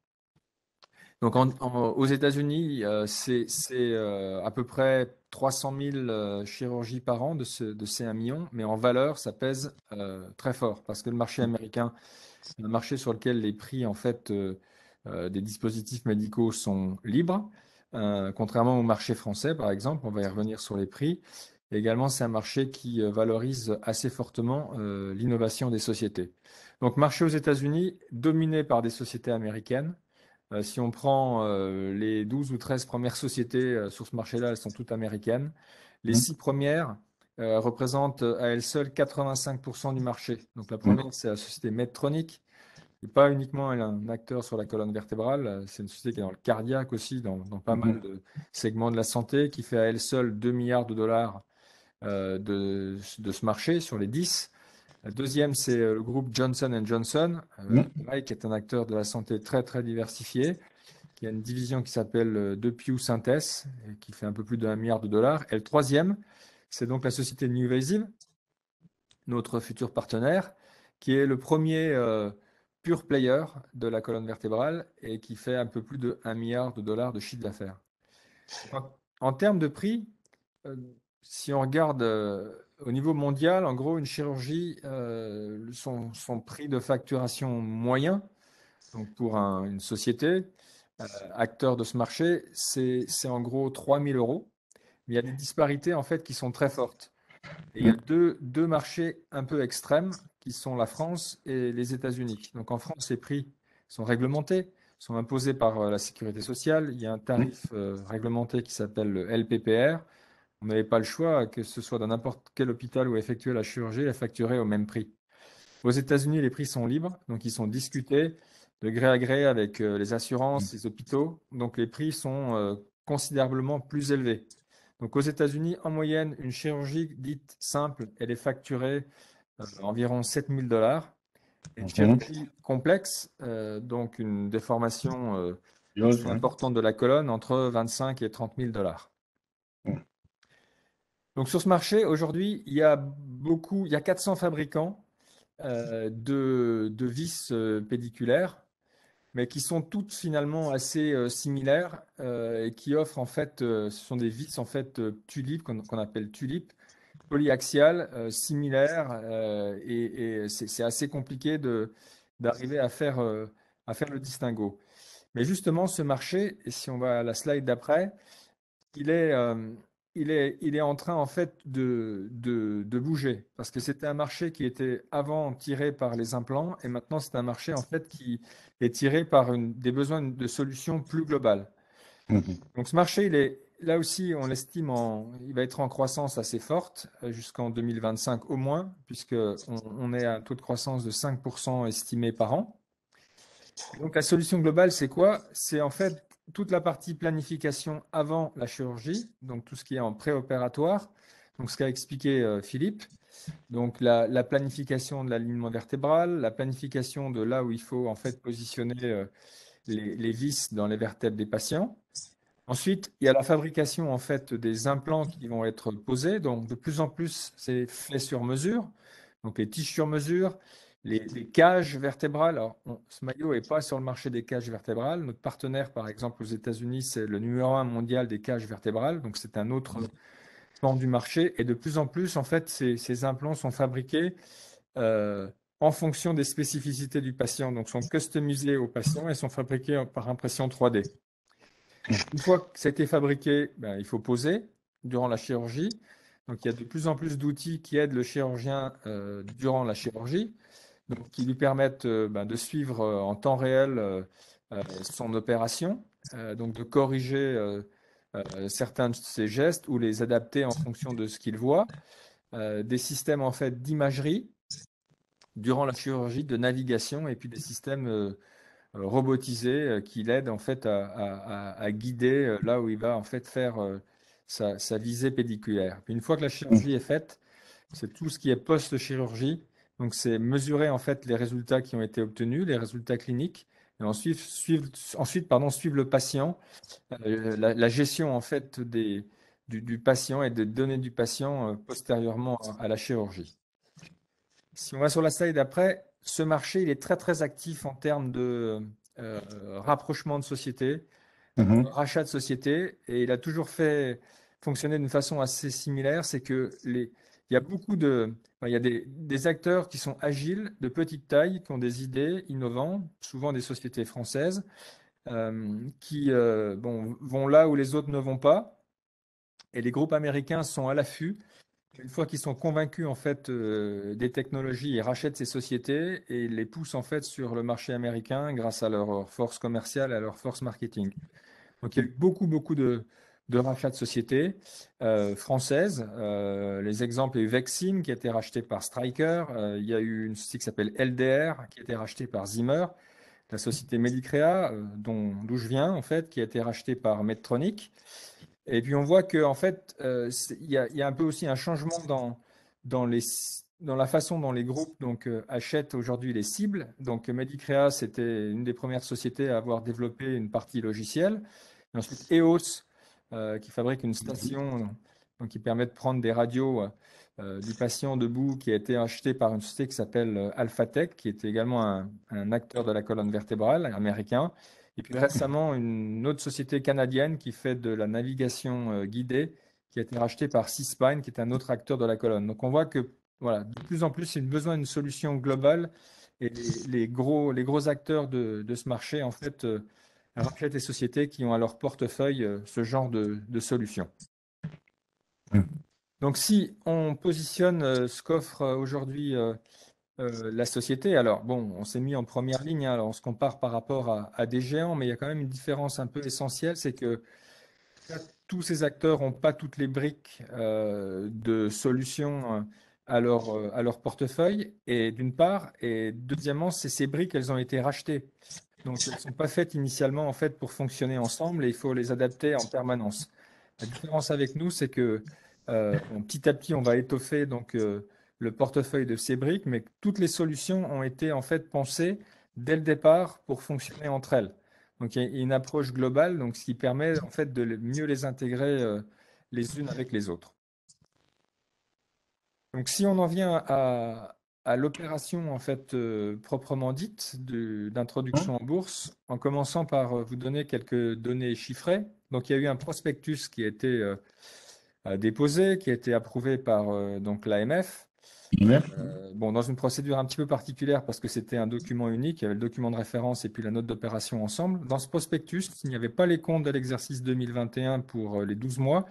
Donc aux États-Unis, c'est à peu près 300 000 chirurgies par an de ces 1 million, mais en valeur, ça pèse très fort parce que le marché américain, c'est un marché sur lequel les prix en fait, des dispositifs médicaux sont libres, contrairement au marché français, par exemple. On va y revenir sur les prix. Et également, c'est un marché qui valorise assez fortement l'innovation des sociétés. Donc, marché aux États-Unis dominé par des sociétés américaines. Si on prend les 12 ou 13 premières sociétés sur ce marché-là, elles sont toutes américaines. Les 6 premières représentent à elles seules 85% du marché. Donc la première, c'est la société Medtronic, qui n'est pas uniquement un acteur sur la colonne vertébrale, c'est une société qui est dans le cardiaque aussi, dans pas mal de segments de la santé, qui fait à elle seule 2 milliards de dollars de ce marché sur les 10. La deuxième, c'est le groupe Johnson & Johnson, qui est un acteur de la santé très, très diversifié, qui a une division qui s'appelle DePuy Synthes, qui fait un peu plus de 1 milliard de dollars. Et le troisième, c'est donc la société NuVasive, notre futur partenaire, qui est le premier pure player de la colonne vertébrale et qui fait un peu plus de 1 milliard de dollars de chiffre d'affaires. En termes de prix, si on regarde au niveau mondial, en gros, une chirurgie, son prix de facturation moyen, donc pour une société, acteur de ce marché, c'est en gros 3 000 euros. Mais il y a des disparités en fait qui sont très fortes. Et il y a deux marchés un peu extrêmes qui sont la France et les États-Unis. Donc en France, les prix sont réglementés, sont imposés par la sécurité sociale. Il y a un tarif réglementé qui s'appelle le LPPR. On n'avait pas le choix, que ce soit dans n'importe quel hôpital où effectuer la chirurgie, la facturer au même prix. Aux États-Unis, les prix sont libres, donc ils sont discutés de gré à gré avec les assurances, les hôpitaux. Donc les prix sont considérablement plus élevés. Donc aux États-Unis, en moyenne, une chirurgie dite simple, elle est facturée environ 7 000 dollars. Une chirurgie complexe, donc une déformation importante de la colonne, entre 25 et 30 000 dollars. Donc sur ce marché, aujourd'hui, il y a 400 fabricants de vis pédiculaires, mais qui sont toutes finalement assez similaires et qui offrent en fait, ce sont des vis en fait tulipes qu'on appelle tulipes, polyaxiales, similaires, et c'est assez compliqué d'arriver à faire le distinguo. Mais justement, ce marché, et si on va à la slide d'après, il est en train en fait de bouger parce que c'était un marché qui était avant tiré par les implants et maintenant c'est un marché en fait qui est tiré par des besoins de solutions plus globales. Donc ce marché, il est là aussi, on l'estime, il va être en croissance assez forte jusqu'en 2025 au moins, puisqu'on est à un taux de croissance de 5% estimé par an. Donc la solution globale, c'est quoi? C'est en fait toute la partie planification avant la chirurgie, donc tout ce qui est en préopératoire, donc ce qu'a expliqué Philippe. Donc la planification de l'alignement vertébral, la planification de là où il faut en fait positionner les vis dans les vertèbres des patients. Ensuite, il y a la fabrication en fait des implants qui vont être posés. Donc de plus en plus, c'est fait sur mesure. Donc les tiges sur mesure, les cages vertébrales. Alors, ce maillot n'est pas sur le marché des cages vertébrales. Notre partenaire, par exemple, aux États-Unis, c'est le numéro 1 mondial des cages vertébrales. Donc c'est un autre pan du marché. Et de plus en plus, en fait, ces implants sont fabriqués en fonction des spécificités du patient. Donc sont customisés au patient et sont fabriqués par impression 3D. Une fois que ça a été fabriqué, ben, il faut poser durant la chirurgie. Donc, il y a de plus en plus d'outils qui aident le chirurgien durant la chirurgie, donc, qui lui permettent ben, de suivre en temps réel son opération, donc de corriger certains de ses gestes ou les adapter en fonction de ce qu'il voit. Des systèmes en fait d'imagerie durant la chirurgie, de navigation, et puis des systèmes robotisé qui l'aide en fait à guider là où il va en fait faire sa visée pédiculaire. Puis une fois que la chirurgie est faite, c'est tout ce qui est post-chirurgie. Donc c'est mesurer en fait les résultats qui ont été obtenus, les résultats cliniques, et ensuite suivre le patient, la gestion en fait du patient et des données du patient postérieurement à la chirurgie. Si on va sur la slide après, ce marché, il est très très actif en termes de rapprochement de sociétés, rachat de sociétés, et il a toujours fait fonctionner d'une façon assez similaire. C'est que il y a il y a des acteurs qui sont agiles, de petite taille, qui ont des idées innovantes, souvent des sociétés françaises, qui bon, vont là où les autres ne vont pas. Et les groupes américains sont à l'affût. Une fois qu'ils sont convaincus en fait des technologies, ils rachètent ces sociétés et ils les poussent en fait sur le marché américain grâce à leur force commerciale, à leur force marketing. Donc il y a eu beaucoup de rachats de sociétés françaises. Les exemples, il y a eu Vexim qui a été racheté par Stryker. Il y a eu une société qui s'appelle LDR qui a été rachetée par Zimmer. La société Medicrea, d'où je viens en fait, qui a été rachetée par Medtronic. Et puis on voit que en fait, il y a un peu aussi un changement dans dans la façon dont les groupes donc, achètent aujourd'hui les cibles. Donc Medicrea, c'était une des premières sociétés à avoir développé une partie logicielle. Et ensuite EOS, qui fabrique une station donc, qui permet de prendre des radios du patient debout, qui a été achetée par une société qui s'appelle Alphatec, qui était également un acteur de la colonne vertébrale américain. Et puis récemment, une autre société canadienne qui fait de la navigation guidée, qui a été rachetée par C-Spine, qui est un autre acteur de la colonne. Donc on voit que voilà, de plus en plus, il y a besoin d'une solution globale. Et les gros acteurs de ce marché, en fait, rachètent les sociétés qui ont à leur portefeuille ce genre de solution. Donc si on positionne ce qu'offre aujourd'hui la société, alors bon, on s'est mis en première ligne, hein, alors on se compare par rapport à des géants, mais il y a quand même une différence un peu essentielle, c'est que tous ces acteurs n'ont pas toutes les briques de solutions à leur portefeuille, et d'une part, et deuxièmement, ces briques, elles ont été rachetées. Donc, elles ne sont pas faites initialement en fait pour fonctionner ensemble et il faut les adapter en permanence. La différence avec nous, c'est que petit à petit, on va étoffer donc le portefeuille de ces briques, mais toutes les solutions ont été en fait pensées dès le départ pour fonctionner entre elles. Donc, il y a une approche globale, donc ce qui permet en fait de mieux les intégrer les unes avec les autres. Donc, si on en vient à l'opération en fait proprement dite d'introduction en bourse, en commençant par vous donner quelques données chiffrées. Donc, il y a eu un prospectus qui a été déposé, qui a été approuvé par donc l'AMF. Bon, dans une procédure un petit peu particulière parce que c'était un document unique, il y avait le document de référence et puis la note d'opération ensemble. Dans ce prospectus, il n'y avait pas les comptes de l'exercice 2021 pour les 12 mois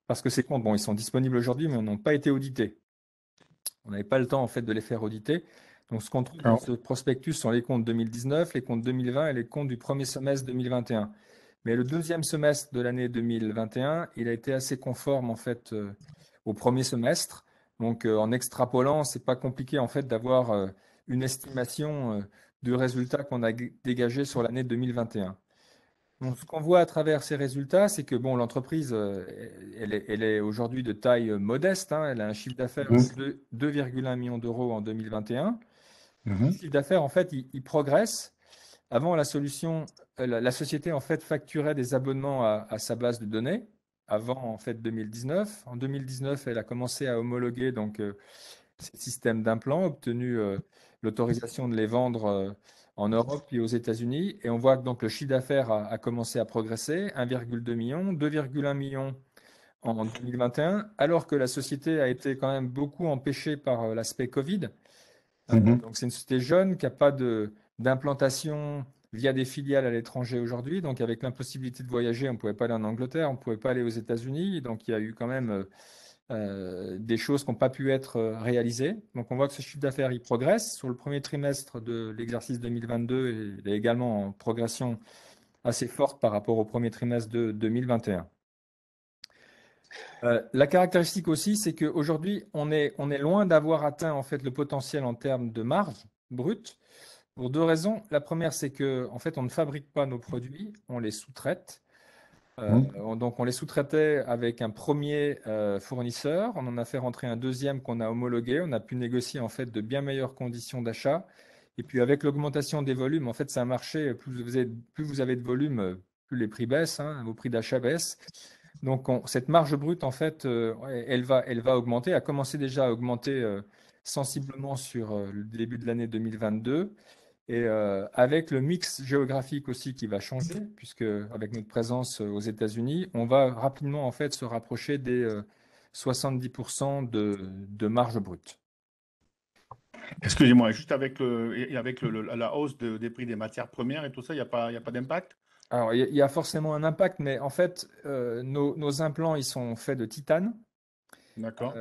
parce que ces comptes, bon, ils sont disponibles aujourd'hui, mais n'ont pas été audités. On n'avait pas le temps en fait de les faire auditer. Donc, ce qu'on trouve dans ce prospectus sont les comptes 2019, les comptes 2020 et les comptes du premier semestre 2021. Mais le deuxième semestre de l'année 2021, il a été assez conforme en fait au premier semestre. Donc, en extrapolant, c'est pas compliqué en fait d'avoir une estimation du résultat qu'on a dégagé sur l'année 2021. Donc, ce qu'on voit à travers ces résultats, c'est que bon, l'entreprise, elle est aujourd'hui de taille modeste, hein. Elle a un chiffre d'affaires Mhm. de 2,1 millions d'euros en 2021. Ce Mhm. chiffre d'affaires, en fait, il progresse. Avant, la société en fait facturait des abonnements à sa base de données. Avant en fait 2019. En 2019, elle a commencé à homologuer donc ces systèmes d'implants, obtenu l'autorisation de les vendre en Europe puis aux États-Unis. Et on voit que donc le chiffre d'affaires a commencé à progresser, 1,2 million, 2,1 millions en 2021, alors que la société a été quand même beaucoup empêchée par l'aspect Covid. Mhm. Donc c'est une société jeune qui n'a pas d'implantation via des filiales à l'étranger aujourd'hui. Donc avec l'impossibilité de voyager, on ne pouvait pas aller en Angleterre, on ne pouvait pas aller aux États-Unis. Donc il y a eu quand même des choses qui n'ont pas pu être réalisées. Donc on voit que ce chiffre d'affaires, il progresse. Sur le premier trimestre de l'exercice 2022, il est également en progression assez forte par rapport au premier trimestre de 2021. La caractéristique aussi, c'est qu'aujourd'hui, on est loin d'avoir atteint en fait le potentiel en termes de marge brute pour deux raisons. La première, c'est que en fait, on ne fabrique pas nos produits, on les sous-traite. Mhm. Donc, on les sous-traitait avec un premier fournisseur. On en a fait rentrer un deuxième qu'on a homologué. On a pu négocier en fait de bien meilleures conditions d'achat. Et puis, avec l'augmentation des volumes, en fait, c'est un marché, plus vous avez de volume, plus les prix baissent, hein, vos prix d'achat baissent. Donc, cette marge brute, en fait, elle va augmenter, a commencé déjà à augmenter sensiblement sur le début de l'année 2022. Et avec le mix géographique aussi qui va changer, puisque avec notre présence aux États-Unis, on va rapidement en fait se rapprocher des 70% de marge brute. Excusez-moi, juste avec la hausse des prix des matières premières et tout ça, il y a pas d'impact? Alors, il y a forcément un impact, mais en fait, nos implants, ils sont faits de titane. D'accord.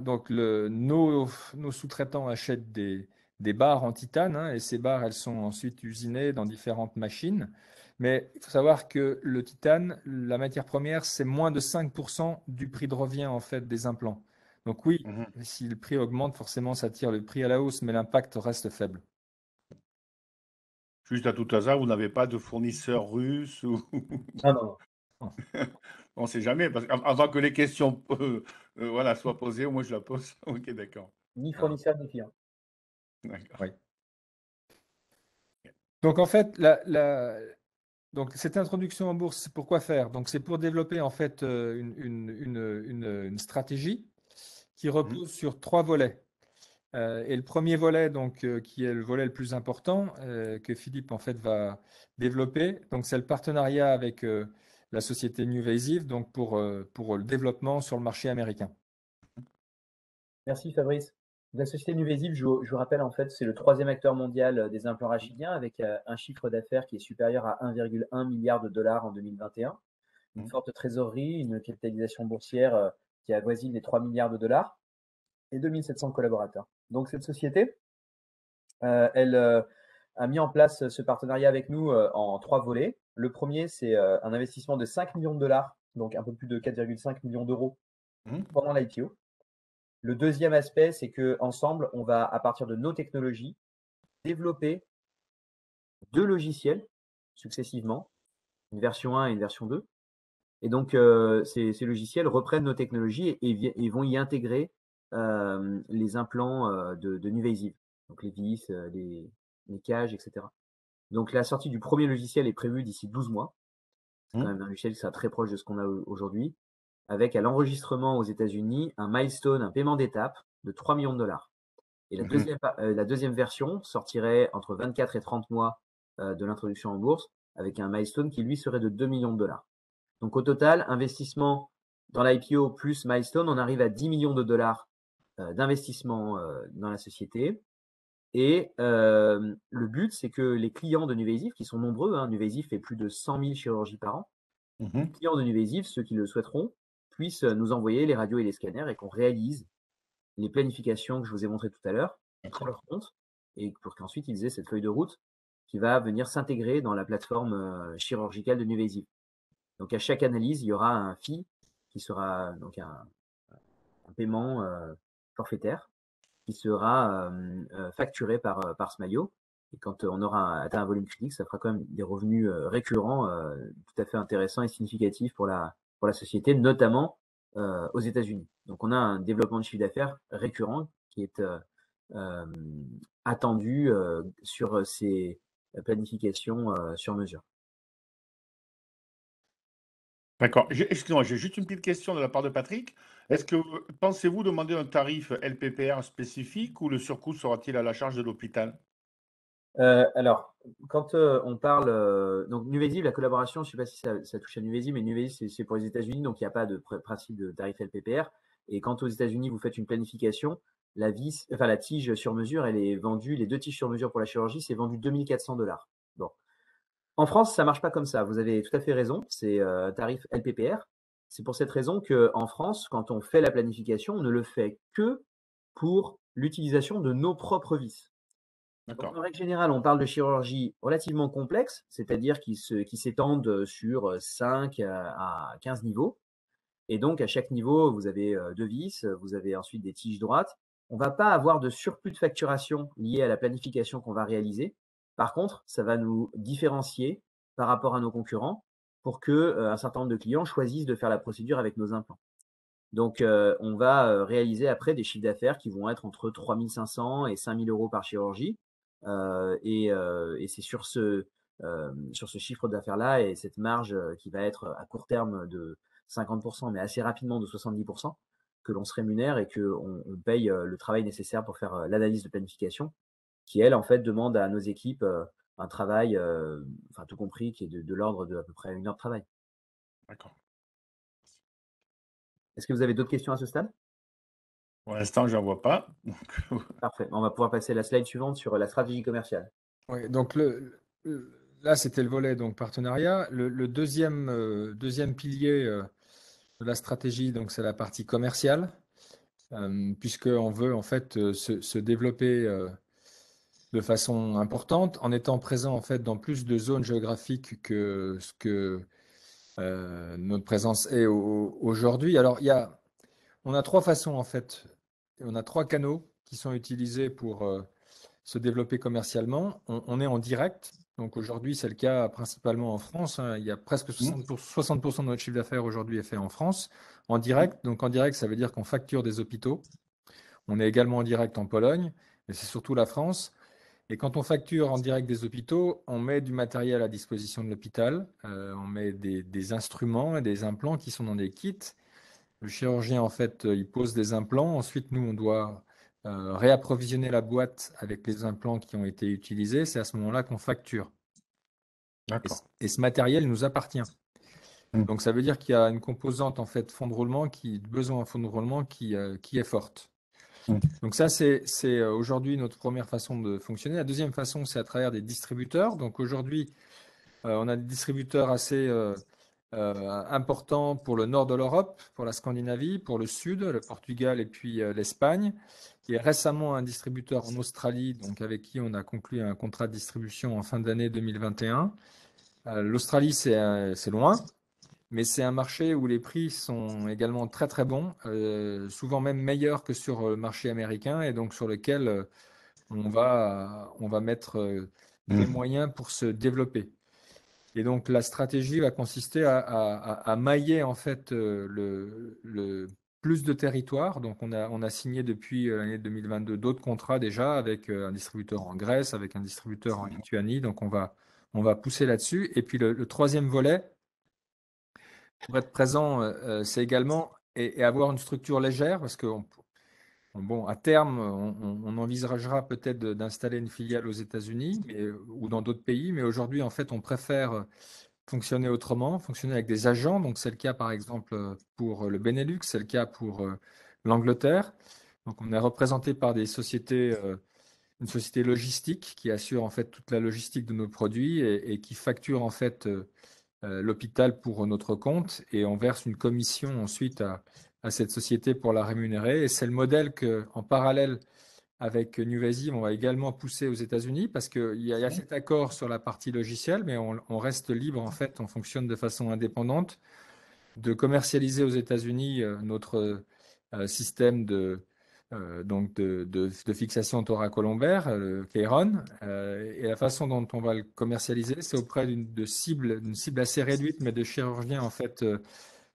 Donc, nos sous-traitants achètent des barres en titane, hein, et ces barres, elles sont ensuite usinées dans différentes machines. Mais il faut savoir que le titane, la matière première, c'est moins de 5% du prix de revient en fait des implants. Donc oui, Mhm. si le prix augmente, forcément, ça tire le prix à la hausse, mais l'impact reste faible. Juste à tout hasard, vous n'avez pas de fournisseur russe ou Non, non, non. on ne sait jamais, parce qu'avant que les questions voilà, soient posées, au moins je la pose. Ok, d'accord. Ni Ah, fournisseur ni client. D'accord. oui. Donc en fait, donc, cette introduction en bourse, c'est pour quoi faire? Donc, c'est pour développer en fait une stratégie qui Mhm. repose sur trois volets. Et le premier volet, donc, qui est le volet le plus important, que Philippe en fait va développer, donc c'est le partenariat avec la société Nuvasive, donc pour le développement sur le marché américain. Merci Fabrice. La société Nuvasive, je vous rappelle, en fait, c'est le troisième acteur mondial des implants rachidiens avec un chiffre d'affaires qui est supérieur à 1,1 milliard de dollars en 2021, une Mhm. forte trésorerie, une capitalisation boursière qui avoisine les 3 milliards de dollars et 2700 collaborateurs. Donc cette société, elle a mis en place ce partenariat avec nous en trois volets. Le premier, c'est un investissement de 5 millions de dollars, donc un peu plus de 4,5 millions d'euros Mhm. pendant l'IPO. Le deuxième aspect, c'est que ensemble, on va, à partir de nos technologies, développer deux logiciels successivement, une version 1 et une version 2. Et donc, ces logiciels reprennent nos technologies et vont y intégrer les implants de Nuvasive, donc les vis, les cages, etc. Donc, la sortie du premier logiciel est prévue d'ici 12 mois. C'est quand Mhm. même un logiciel qui sera très proche de ce qu'on a aujourd'hui, avec à l'enregistrement aux États-Unis un milestone, un paiement d'étape de 3 millions de dollars. Et Mhm. la deuxième version sortirait entre 24 et 30 mois de l'introduction en bourse, avec un milestone qui lui serait de 2 millions de dollars. Donc au total, investissement dans l'IPO plus milestone, on arrive à 10 millions de dollars d'investissement dans la société. Et le but, c'est que les clients de Nuvasive, qui sont nombreux, hein, Nuvasive fait plus de 100 000 chirurgies par an, les Mhm. clients de Nuvasive, ceux qui le souhaiteront, puissent nous envoyer les radios et les scanners et qu'on réalise les planifications que je vous ai montrées tout à l'heure pour D'accord. leur compte et pour qu'ensuite ils aient cette feuille de route qui va venir s'intégrer dans la plateforme chirurgicale de Nuvasive. Donc à chaque analyse, il y aura un fee qui sera donc un paiement forfaitaire qui sera facturé par Smaio. Et quand on aura atteint un volume critique, ça fera quand même des revenus récurrents tout à fait intéressants et significatifs pour la société, notamment aux États-Unis. Donc on a un développement de chiffre d'affaires récurrent qui est euh, attendu sur ces planifications sur mesure. D'accord. Excusez-moi, j'ai juste une petite question de la part de Patrick. Est-ce que pensez-vous demander un tarif LPPR spécifique ou le surcoût sera-t-il à la charge de l'hôpital? Alors, quand on parle, donc Nuvesi, la collaboration, je ne sais pas si ça touche à Nuvesi, mais Nuvesi, c'est pour les États-Unis, donc il n'y a pas de principe de tarif LPPR. Et quand aux États-Unis, vous faites une planification, la tige sur mesure, elle est vendue, les 2 tiges sur mesure pour la chirurgie, c'est vendu 2 400 $. Bon. En France, ça marche pas comme ça. Vous avez tout à fait raison. C'est un tarif LPPR. C'est pour cette raison qu'en France, quand on fait la planification, on ne le fait que pour l'utilisation de nos propres vis. Donc, D'accord. en règle générale, on parle de chirurgie relativement complexe, c'est-à-dire qui s'étendent sur 5 à 15 niveaux. Et donc, à chaque niveau, vous avez 2 vis, vous avez ensuite des tiges droites. On ne va pas avoir de surplus de facturation lié à la planification qu'on va réaliser. Par contre, ça va nous différencier par rapport à nos concurrents pour que un certain nombre de clients choisissent de faire la procédure avec nos implants. Donc, on va réaliser après des chiffres d'affaires qui vont être entre 3 500 et 5 000 € par chirurgie. Et c'est sur ce chiffre d'affaires-là et cette marge qui va être à court terme de 50%, mais assez rapidement de 70%, que l'on se rémunère et qu'on paye le travail nécessaire pour faire l'analyse de planification, qui, elle, en fait, demande à nos équipes un travail, enfin tout compris, qui est de l'ordre de à peu près 1 heure de travail. D'accord. Est-ce que vous avez d'autres questions à ce stade? Pour l'instant, j'en vois pas. Parfait. On va pouvoir passer à la slide suivante sur la stratégie commerciale. Oui, donc là, c'était le volet donc partenariat. Le deuxième pilier de la stratégie, donc c'est la partie commerciale, puisqu'on veut en fait se développer de façon importante en étant présent en fait dans plus de zones géographiques que ce que notre présence est aujourd'hui. Alors, on a trois façons en fait, on a trois canaux qui sont utilisés pour se développer commercialement. On est en direct. Donc aujourd'hui, c'est le cas principalement en France, hein. Il y a presque 60% de notre chiffre d'affaires aujourd'hui est fait en France. En direct, donc en direct, ça veut dire qu'on facture des hôpitaux. On est également en direct en Pologne, mais c'est surtout la France. Et quand on facture en direct des hôpitaux, on met du matériel à disposition de l'hôpital. On met des instruments et des implants qui sont dans des kits. Le chirurgien, en fait, il pose des implants. Ensuite, nous, on doit réapprovisionner la boîte avec les implants qui ont été utilisés. C'est à ce moment-là qu'on facture. D'accord. Et ce matériel nous appartient. Mm. Donc, ça veut dire qu'il y a une composante, en fait, fonds de roulement besoin en fonds de roulement qui est forte. Mm. Donc ça, c'est aujourd'hui notre première façon de fonctionner. La deuxième façon, c'est à travers des distributeurs. Donc aujourd'hui, on a des distributeurs assez importants pour le nord de l'Europe, pour la Scandinavie, pour le sud, le Portugal et puis l'Espagne. Et récemment, un distributeur en Australie, donc avec qui on a conclu un contrat de distribution en fin d'année 2021. L'Australie, c'est loin. Mais c'est un marché où les prix sont également très très bons, souvent même meilleurs que sur le marché américain, et donc sur lequel on va mettre des Mm. moyens pour se développer. Et donc la stratégie va consister à mailler en fait le plus de territoires. Donc on a signé depuis l'année 2022 d'autres contrats déjà avec un distributeur en Grèce, avec un distributeur en Lituanie. Donc on va pousser là-dessus. Et puis le troisième volet, pour être présent, c'est également et avoir une structure légère, parce que bon, à terme, on envisagera peut-être d'installer une filiale aux États-Unis ou dans d'autres pays, mais aujourd'hui, en fait, on préfère fonctionner autrement, fonctionner avec des agents. Donc, c'est le cas, par exemple, pour le Benelux, c'est le cas pour l'Angleterre. Donc, on est représenté par des sociétés, une société logistique qui assure en fait toute la logistique de nos produits et qui facture en fait l'hôpital pour notre compte et on verse une commission ensuite à cette société pour la rémunérer. Et c'est le modèle que, en parallèle avec Nuvesi, on va également pousser aux États-Unis parce qu'il y a cet accord sur la partie logicielle, mais on reste libre en fait, on fonctionne de façon indépendante de commercialiser aux États-Unis notre système donc de fixation thoracolombaire, le Chiron. Et la façon dont on va le commercialiser, c'est auprès d'une cible assez réduite, mais de chirurgiens en fait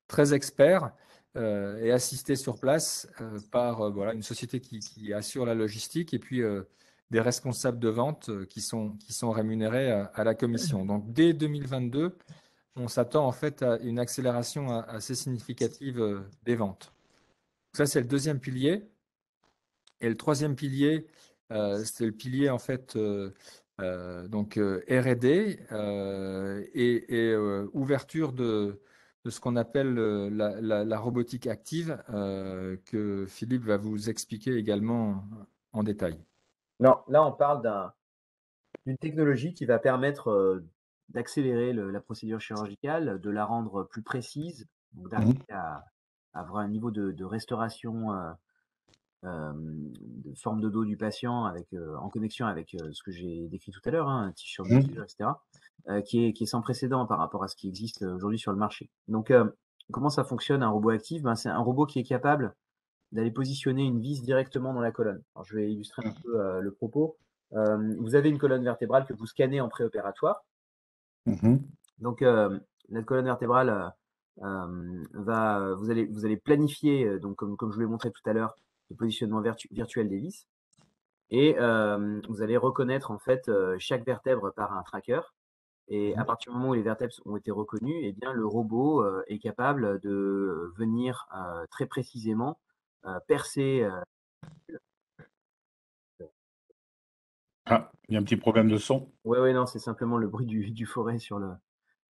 très experts et assistés sur place par voilà, une société qui assure la logistique et puis des responsables de vente qui sont rémunérés à la commission. Donc dès 2022, on s'attend en fait à une accélération assez significative des ventes. Ça, c'est le deuxième pilier. Et le troisième pilier, c'est le pilier en fait donc R&D et ouverture de ce qu'on appelle la robotique active que Philippe va vous expliquer également en détail. Non, là, on parle d'une technologie qui va permettre d'accélérer la procédure chirurgicale, de la rendre plus précise, donc d'arriver à avoir un niveau de restauration de forme de dos du patient avec, en connexion avec ce que j'ai décrit tout à l'heure, hein, un tige sur mesure, etc., qui est sans précédent par rapport à ce qui existe aujourd'hui sur le marché. Donc, comment ça fonctionne un robot actif? Ben, c'est un robot qui est capable d'aller positionner une vis directement dans la colonne. Alors, je vais illustrer un peu le propos. Vous avez une colonne vertébrale que vous scannez en préopératoire. Donc, la colonne vertébrale vous allez planifier, donc comme je vous l'ai montré tout à l'heure, le positionnement virtuel des vis. Et vous allez reconnaître en fait chaque vertèbre par un tracker. Et à partir du moment où les vertèbres ont été reconnues, eh bien, le robot est capable de venir très précisément percer. Ah, il y a un petit problème de son. Ouais, non, c'est simplement le bruit du forêt sur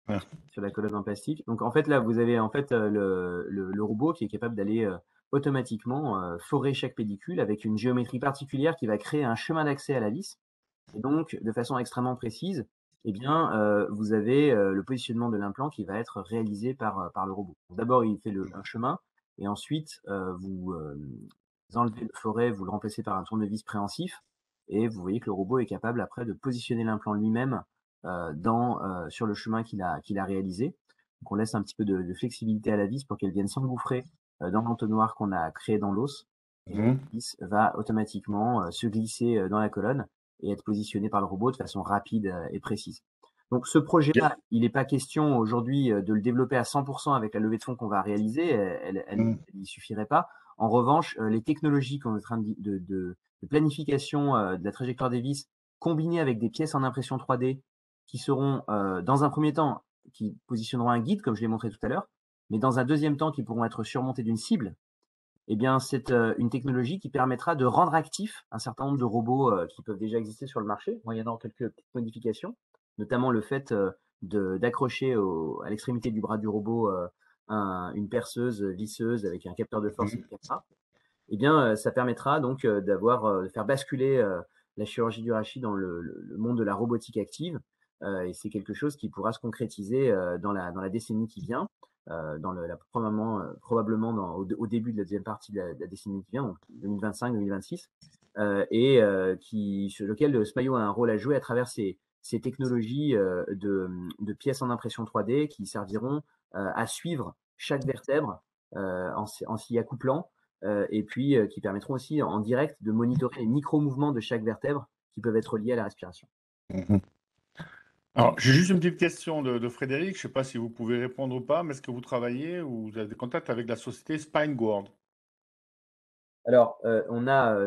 Ah. sur la colonne en plastique. Donc en fait là, vous avez en fait le robot qui est capable d'aller automatiquement forer chaque pédicule avec une géométrie particulière qui va créer un chemin d'accès à la vis. Et donc, de façon extrêmement précise, eh bien, vous avez le positionnement de l'implant qui va être réalisé par le robot. D'abord, il fait un chemin, et ensuite, vous enlevez le foret, vous le remplacez par un tournevis préhensif, et vous voyez que le robot est capable après de positionner l'implant lui-même sur le chemin qu'il a réalisé. Donc, on laisse un petit peu de flexibilité à la vis pour qu'elle vienne s'engouffrer dans l'entonnoir qu'on a créé dans l'os. Et la vis va automatiquement se glisser dans la colonne et être positionné par le robot de façon rapide et précise. Donc ce projet-là, il n'est pas question aujourd'hui de le développer à 100% avec la levée de fonds qu'on va réaliser, elle n'y suffirait pas. En revanche, les technologies qu'on est en train de planification de la trajectoire des vis, combinées avec des pièces en impression 3D qui seront, dans un premier temps, qui positionneront un guide, comme je l'ai montré tout à l'heure, mais dans un deuxième temps, qui pourront être surmontées d'une cible. Eh bien, c'est une technologie qui permettra de rendre actifs un certain nombre de robots qui peuvent déjà exister sur le marché, moyennant quelques petites modifications, notamment le fait d'accrocher à l'extrémité du bras du robot une perceuse visseuse avec un capteur de force et une caméra. Eh bien, ça permettra donc de faire basculer la chirurgie du rachis dans le monde de la robotique active. Et c'est quelque chose qui pourra se concrétiser dans la décennie qui vient, probablement au début de la deuxième partie de la décennie qui vient, donc 2025-2026, sur lequel Smayo a un rôle à jouer à travers ces technologies de pièces en impression 3D qui serviront à suivre chaque vertèbre en s'y accouplant, et puis qui permettront aussi en direct de monitorer les micro-mouvements de chaque vertèbre qui peuvent être liés à la respiration. Alors, j'ai juste une petite question de Frédéric. Je ne sais pas si vous pouvez répondre ou pas, mais est-ce que vous travaillez ou vous avez des contacts avec la société SpineGuard? Alors,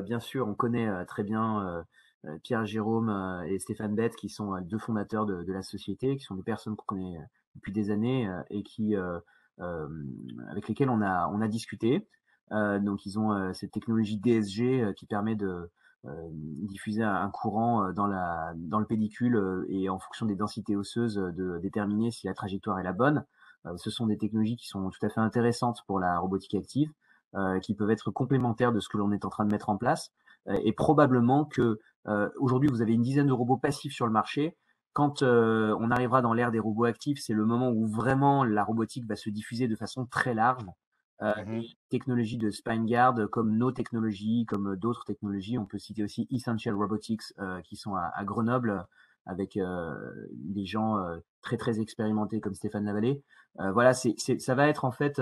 bien sûr, on connaît très bien Pierre-Jérôme et Stéphane Bette, qui sont deux fondateurs de la société, qui sont des personnes qu'on connaît depuis des années et avec lesquelles on a discuté. Donc, ils ont cette technologie DSG qui permet de diffuser un courant dans le pédicule et en fonction des densités osseuses de déterminer si la trajectoire est la bonne. Ce sont des technologies qui sont tout à fait intéressantes pour la robotique active, qui peuvent être complémentaires de ce que l'on est en train de mettre en place. Et probablement que aujourd'hui, vous avez une dizaine de robots passifs sur le marché. Quand on arrivera dans l'ère des robots actifs, c'est le moment où vraiment la robotique va se diffuser de façon très large. Les technologies de SpineGuard, comme nos technologies, comme d'autres technologies, on peut citer aussi Essential Robotics, qui sont à Grenoble, avec des gens très très expérimentés comme Stéphane Lavallée. Voilà, ça va être en fait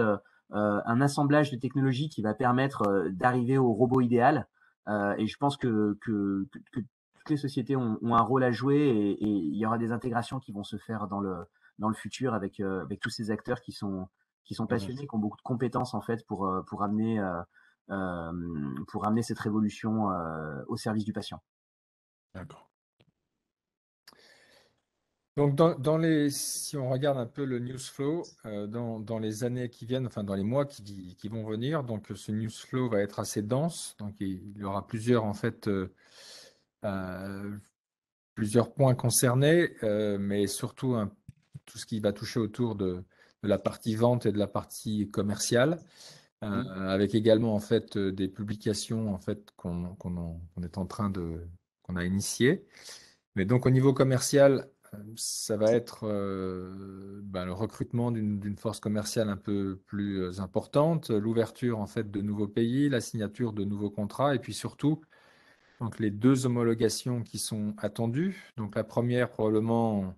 un assemblage de technologies qui va permettre d'arriver au robot idéal. Et je pense que toutes les sociétés ont un rôle à jouer et il y aura des intégrations qui vont se faire dans le futur avec tous ces acteurs qui sont passionnés, qui ont beaucoup de compétences en fait pour amener cette révolution au service du patient. D'accord. Donc, si on regarde un peu le news flow, dans les années qui viennent, enfin dans les mois qui vont venir, donc ce news flow va être assez dense. Donc, il y aura plusieurs, en fait, plusieurs points concernés, mais surtout tout ce qui va toucher autour de la partie vente et de la partie commerciale, avec également, en fait, des publications, en fait, qu'on est en train qu'on a initiées. Mais donc, au niveau commercial, ça va être le recrutement d'une force commerciale un peu plus importante, l'ouverture en fait de nouveaux pays, la signature de nouveaux contrats, et puis surtout donc les deux homologations qui sont attendues. Donc la première probablement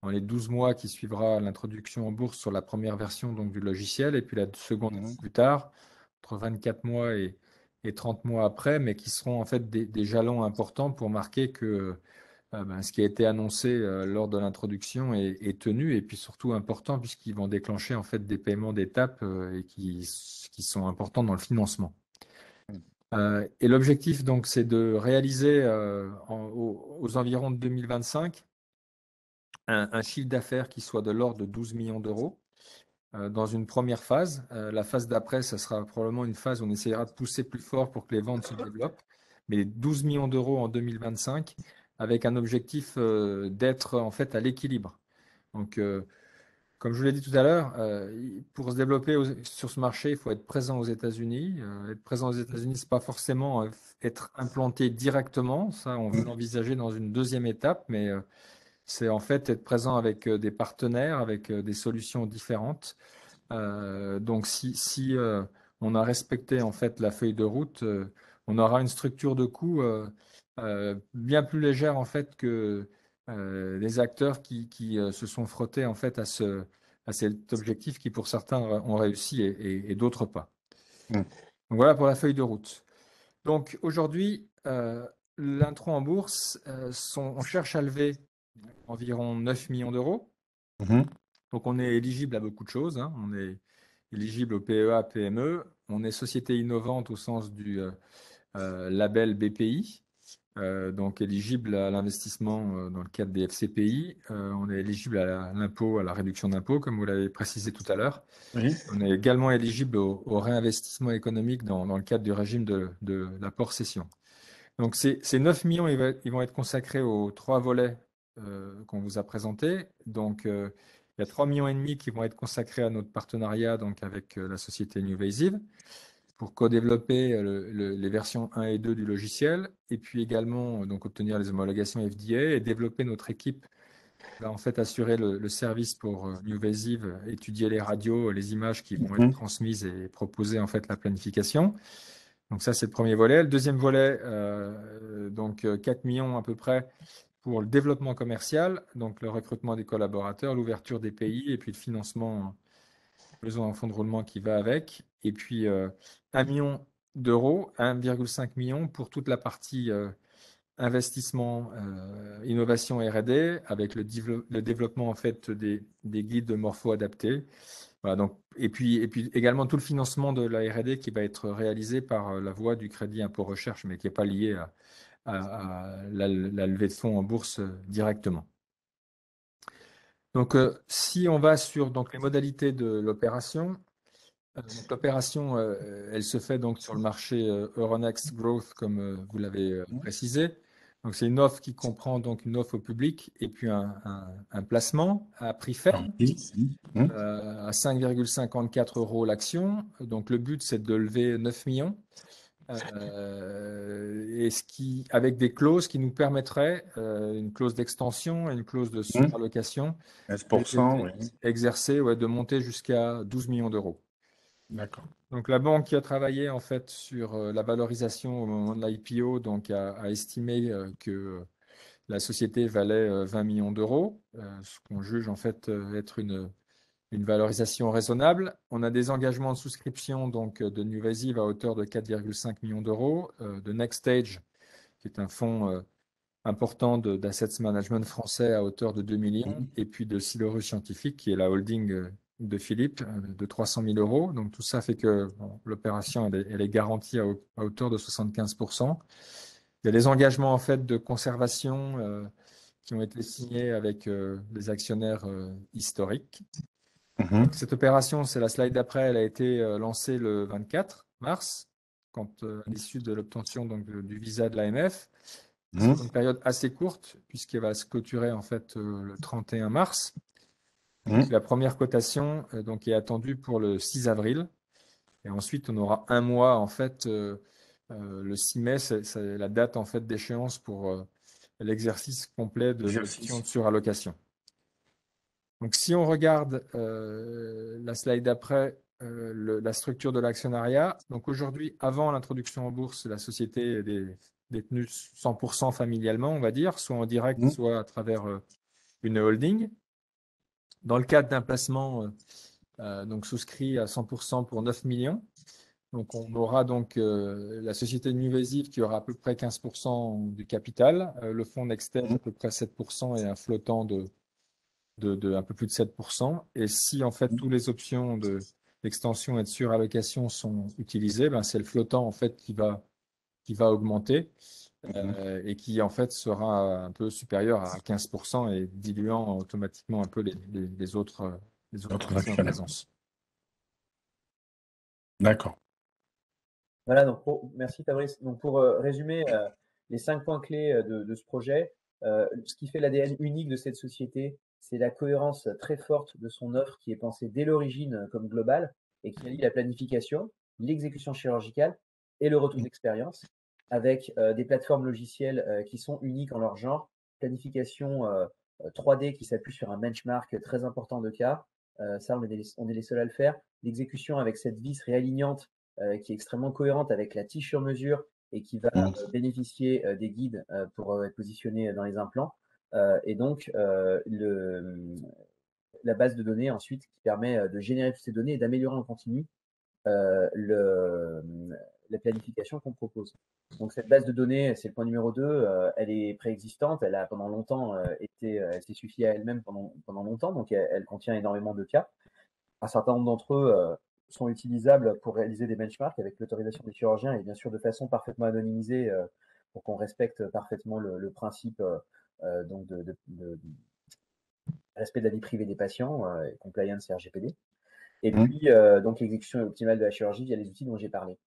dans les 12 mois qui suivra l'introduction en bourse sur la première version donc, du logiciel, et puis la seconde plus tard, entre 24 mois et 30 mois après, mais qui seront en fait des jalons importants pour marquer que ce qui a été annoncé lors de l'introduction est tenu, et puis surtout important puisqu'ils vont déclencher en fait des paiements d'étapes et qui sont importants dans le financement. Et l'objectif donc c'est de réaliser aux environs de 2025 un chiffre d'affaires qui soit de l'ordre de 12 millions d'euros dans une première phase. La phase d'après, ça sera probablement une phase où on essaiera de pousser plus fort pour que les ventes se développent. Mais 12 millions d'euros en 2025 avec un objectif d'être en fait à l'équilibre. Donc, comme je vous l'ai dit tout à l'heure, pour se développer sur ce marché, il faut être présent aux États-Unis. Être présent aux États-Unis, ce n'est pas forcément être implanté directement. Ça, on veut l'envisager dans une deuxième étape, mais c'est en fait être présent avec des partenaires, avec des solutions différentes. Donc, si on a respecté en fait la feuille de route, on aura une structure de coût bien plus légère en fait que les acteurs qui se sont frottés en fait à cet objectif qui pour certains ont réussi et d'autres pas. Donc voilà pour la feuille de route. Donc aujourd'hui, l'intro en bourse, on cherche à lever environ 9 millions d'euros. Donc on est éligible à beaucoup de choses, hein. On est éligible au PEA, PME. On est société innovante au sens du label BPI, donc éligible à l'investissement dans le cadre des FCPI. On est éligible à l'impôt, à la réduction d'impôt, comme vous l'avez précisé tout à l'heure. Oui. On est également éligible au réinvestissement économique dans le cadre du régime de l'apport-cession. Donc ces 9 millions, ils vont être consacrés aux 3 volets qu'on vous a présentés. Donc il y a 3,5 millions qui vont être consacrés à notre partenariat donc, avec la société Nuvasive pour co-développer les versions 1 et 2 du logiciel, et puis également donc, obtenir les homologations FDA et développer notre équipe qui va en fait assurer le service pour Nuvasive, étudier les radios, les images qui vont être transmises et proposer en fait la planification. Donc ça, c'est le premier volet. Le deuxième volet, donc 4 millions à peu près pour le développement commercial, donc le recrutement des collaborateurs, l'ouverture des pays et puis le financement, besoin d'un fonds de roulement qui va avec. Et puis 1 million d'euros, 1,5 million pour toute la partie investissement, innovation R&D avec le développement en fait des guides morpho-adaptés. Voilà, donc, et puis également tout le financement de la R&D qui va être réalisé par la voie du crédit impôt recherche, mais qui n'est pas lié à la levée de fonds en bourse directement. Donc, si on va sur donc, les modalités de l'opération, l'opération, elle se fait donc sur le marché Euronext Growth, comme vous l'avez précisé. Donc, c'est une offre qui comprend donc une offre au public et puis un placement à prix ferme à 5,54 € l'action. Donc, le but, c'est de lever 9 millions. Et avec des clauses qui nous permettraient, une clause d'extension et une clause de surallocation, 15%, oui. exercée, de monter jusqu'à 12 millions d'euros. D'accord. Donc la banque qui a travaillé en fait sur la valorisation au moment de l'IPO donc a estimé que la société valait 20 millions d'euros, ce qu'on juge en fait être une une valorisation raisonnable. On a des engagements de souscription donc, de Nuvasive à hauteur de 4,5 millions d'euros, de NextStage, qui est un fonds important d'assets management français à hauteur de 2 millions, et puis de Silorus Scientifique, qui est la holding de Philippe, de 300 000 euros. Donc tout ça fait que l'opération elle est garantie à hauteur de 75%. Il y a des engagements en fait de conservation qui ont été signés avec les actionnaires historiques. Donc, cette opération, c'est la slide d'après, elle a été lancée le 24 mars, à l'issue de l'obtention du visa de l'AMF. C'est une période assez courte, puisqu'elle va se clôturer en fait le 31 mars. La première cotation donc, est attendue pour le 6 avril. Et ensuite, on aura un mois, en fait, le 6 mai, c'est la date en fait, d'échéance pour l'exercice complet de l'option de surallocation. Donc, si on regarde la slide d'après, la structure de l'actionnariat, donc aujourd'hui, avant l'introduction en bourse, la société est détenue 100% familialement, on va dire, soit en direct, soit à travers une holding. Dans le cadre d'un placement donc souscrit à 100% pour 9 millions, donc on aura donc la société Nuvasive qui aura à peu près 15% du capital, le fonds NextStage à peu près 7% et un flottant de un peu plus de 7%. Et si en fait toutes les options d'extension et de surallocation sont utilisées, ben, c'est le flottant en fait qui va augmenter et qui en fait sera un peu supérieur à 15% et diluant automatiquement un peu les autres actions en présence. D'accord. Voilà, donc merci Fabrice. Donc pour résumer les 5 points clés de ce projet, ce qui fait l'ADN unique de cette société, c'est la cohérence très forte de son offre qui est pensée dès l'origine comme globale et qui allie la planification, l'exécution chirurgicale et le retour d'expérience avec des plateformes logicielles qui sont uniques en leur genre, planification 3D qui s'appuie sur un benchmark très important de cas, ça on est les seuls à le faire, l'exécution avec cette vis réalignante qui est extrêmement cohérente avec la tige sur mesure et qui va bénéficier des guides pour être positionné dans les implants. Et donc, la base de données ensuite qui permet de générer toutes ces données et d'améliorer en continu la planification qu'on propose. Donc cette base de données, c'est le point numéro 2, elle est préexistante, elle a pendant longtemps elle s'est suffi à elle-même pendant longtemps, donc elle contient énormément de cas. Un certain nombre d'entre eux sont utilisables pour réaliser des benchmarks avec l'autorisation des chirurgiens et bien sûr de façon parfaitement anonymisée pour qu'on respecte parfaitement le principe donc de respect de la vie privée des patients, compliance et RGPD. Et puis donc l'exécution optimale de la chirurgie via les outils dont j'ai parlé.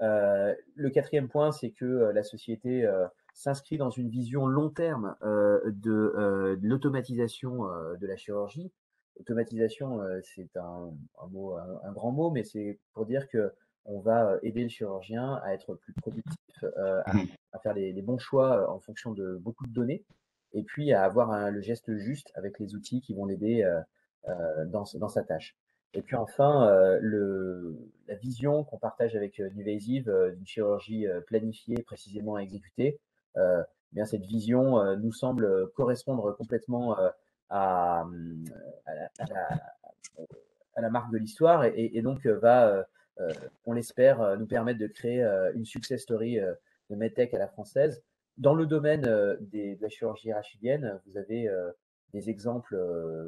Le 4e point, c'est que la société s'inscrit dans une vision long terme de l'automatisation de la chirurgie. Automatisation, c'est un grand mot, mais c'est pour dire que on va aider le chirurgien à être plus productif, à faire les bons choix en fonction de beaucoup de données, et puis à avoir le geste juste avec les outils qui vont l'aider dans sa tâche. Et puis enfin, la vision qu'on partage avec Nuvasive d'une chirurgie planifiée, précisément exécutée, bien cette vision nous semble correspondre complètement à, à la marque de l'histoire et donc va, on l'espère, nous permettre de créer une success story de MedTech à la française. Dans le domaine de la chirurgie rachidienne, vous avez des exemples,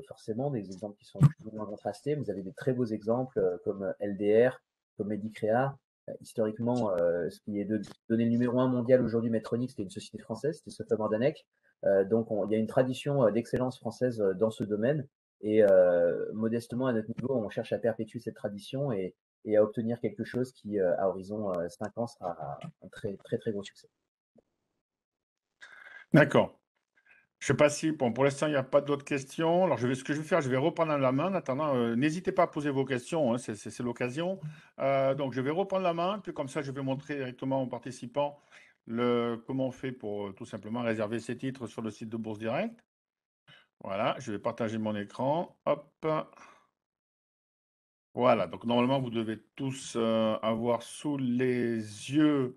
forcément, des exemples qui sont plus ou moins contrastés. Vous avez des très beaux exemples comme LDR, comme Medicrea. Historiquement, ce qui est donné le numéro 1 mondial aujourd'hui, Medtronic, c'était une société française, c'était Sophia Mordanek. Donc, il y a une tradition d'excellence française dans ce domaine. Et modestement, à notre niveau, on cherche à perpétuer cette tradition et à obtenir quelque chose qui, à horizon 5 ans, sera un très, très, très gros succès. D'accord. Je ne sais pas si, bon, pour l'instant, il n'y a pas d'autres questions. Alors, ce que je vais faire, je vais reprendre la main. En attendant, n'hésitez pas à poser vos questions, hein, c'est l'occasion. Donc, je vais reprendre la main, puis comme ça, je vais montrer directement aux participants comment on fait pour tout simplement réserver ses titres sur le site de Bourse Direct. Voilà, je vais partager mon écran. Hop. Voilà, donc normalement, vous devez tous avoir sous les yeux.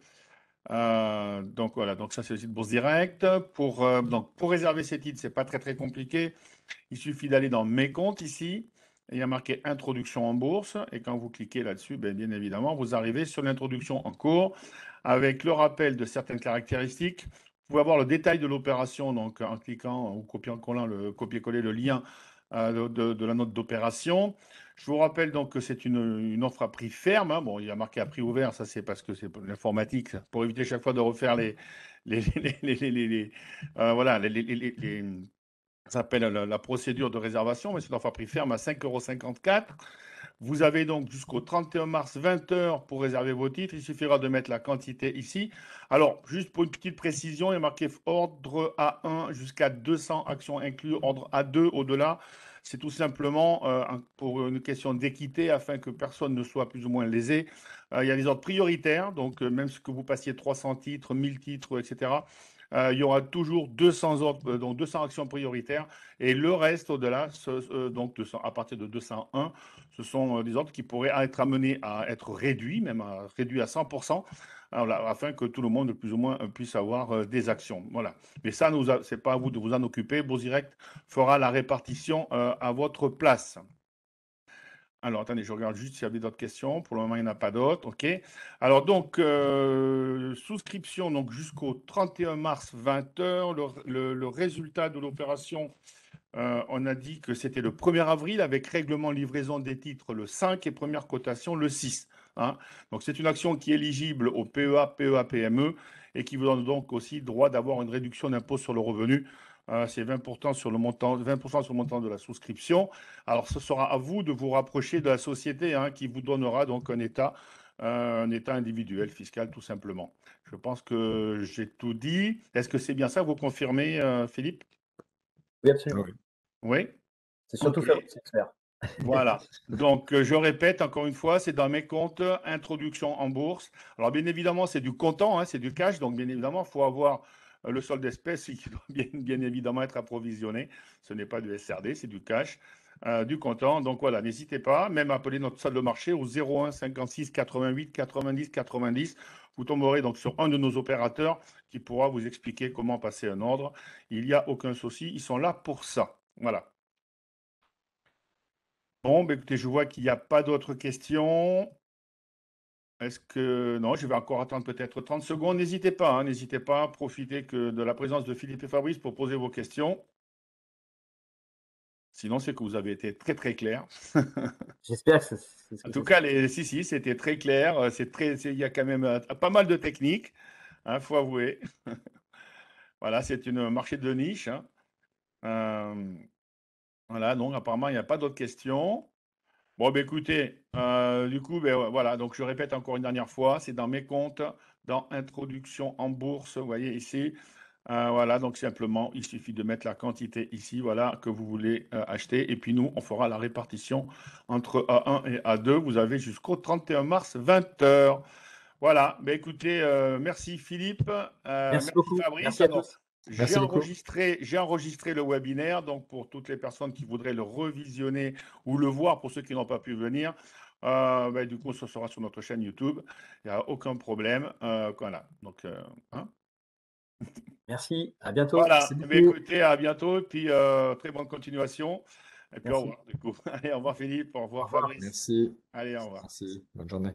Donc voilà, donc ça c'est le site Bourse Direct. Donc pour réserver ces titres, c'est pas très compliqué. Il suffit d'aller dans Mes comptes ici. Et il y a marqué Introduction en bourse. Et quand vous cliquez là-dessus, bien évidemment, vous arrivez sur l'introduction en cours avec le rappel de certaines caractéristiques. Vous pouvez avoir le détail de l'opération donc en cliquant ou copiant-collant copier-coller le lien de la note d'opération. Je vous rappelle donc que c'est une offre à prix ferme, hein. Bon, il y a marqué à prix ouvert, ça c'est parce que c'est l'informatique, pour éviter chaque fois de refaire voilà, ça s'appelle la procédure de réservation, mais c'est une offre à prix ferme à 5,54 €. Vous avez donc jusqu'au 31 mars 20 h pour réserver vos titres. Il suffira de mettre la quantité ici. Alors, juste pour une petite précision, il y a marqué ordre A1 jusqu'à 200 actions inclus, ordre A2 au-delà. C'est tout simplement pour une question d'équité afin que personne ne soit plus ou moins lésé. Il y a des ordres prioritaires, donc même si que vous passiez 300 titres, 1000 titres, etc., il y aura toujours 200 ordres, donc 200 actions prioritaires. Et le reste au-delà, donc à partir de 201, ce sont des ordres qui pourraient être amenés à être réduits, même réduits à 100%, afin que tout le monde, plus ou moins, puisse avoir des actions. Voilà. Mais ça, ce n'est pas à vous de vous en occuper. Bourse Direct fera la répartition à votre place. Alors, attendez, je regarde juste s'il y avait d'autres questions. Pour le moment, il n'y en a pas d'autres. OK. Alors, donc, souscription donc, jusqu'au 31 mars 20 h. Le résultat de l'opération, on a dit que c'était le 1er avril avec règlement livraison des titres le 5 et première cotation le 6. Hein. Donc, c'est une action qui est éligible au PEA, PEA, PME et qui vous donne donc aussi droit d'avoir une réduction d'impôt sur le revenu. C'est 20% sur le montant, 20% sur le montant de la souscription. Alors, ce sera à vous de vous rapprocher de la société hein, qui vous donnera donc un état individuel, fiscal, tout simplement. Je pense que j'ai tout dit. Est-ce que c'est bien ça? Vous confirmez, Philippe? Oui, absolument. Oui. Oui? C'est surtout Ok. Fabrice l'expert. Voilà. Donc, je répète encore une fois, c'est dans mes comptes, introduction en bourse. Alors, bien évidemment, c'est du comptant, hein, c'est du cash. Donc, bien évidemment, il faut avoir le solde d'espèces qui doit bien évidemment être approvisionné. Ce n'est pas du SRD, c'est du cash, du comptant. Donc, voilà, n'hésitez pas, même à appeler notre salle de marché au 01 56 88 90 90. Vous tomberez donc sur un de nos opérateurs qui pourra vous expliquer comment passer un ordre. Il n'y a aucun souci, ils sont là pour ça. Voilà. Bon, écoutez, je vois qu'il n'y a pas d'autres questions. Est-ce que... Non, je vais encore attendre peut-être 30 secondes. N'hésitez pas, hein, n'hésitez pas. Profitez de la présence de Philippe et Fabrice pour poser vos questions. Sinon, c'est que vous avez été très, très clair. J'espère que c'est ce que En tout c'est. cas, si, c'était très clair. Il y a quand même pas mal de techniques, il faut avouer. Voilà, c'est une marché de niche. Hein. Voilà, donc apparemment, il n'y a pas d'autres questions. Bon, écoutez, du coup, voilà, donc je répète encore une dernière fois, c'est dans mes comptes, dans Introduction en bourse, vous voyez ici. Voilà, donc simplement, il suffit de mettre la quantité ici, voilà, que vous voulez acheter. Et puis nous, on fera la répartition entre A1 et A2. Vous avez jusqu'au 31 mars, 20 h. Voilà, écoutez, merci Philippe, Merci merci beaucoup. Fabrice. Merci à Alors, tous. Merci beaucoup. j'ai enregistré le webinaire, donc pour toutes les personnes qui voudraient le revisionner ou le voir, pour ceux qui n'ont pas pu venir, du coup, ce sera sur notre chaîne YouTube. Il n'y a aucun problème. Voilà, donc, hein. Merci. À bientôt. Voilà, Merci beaucoup. écoutez, à bientôt, puis très bonne continuation. Et puis au Merci. revoir, du coup. Allez, au revoir Philippe, au revoir Au revoir. Fabrice. Merci. Allez, au revoir. Merci. Bonne journée.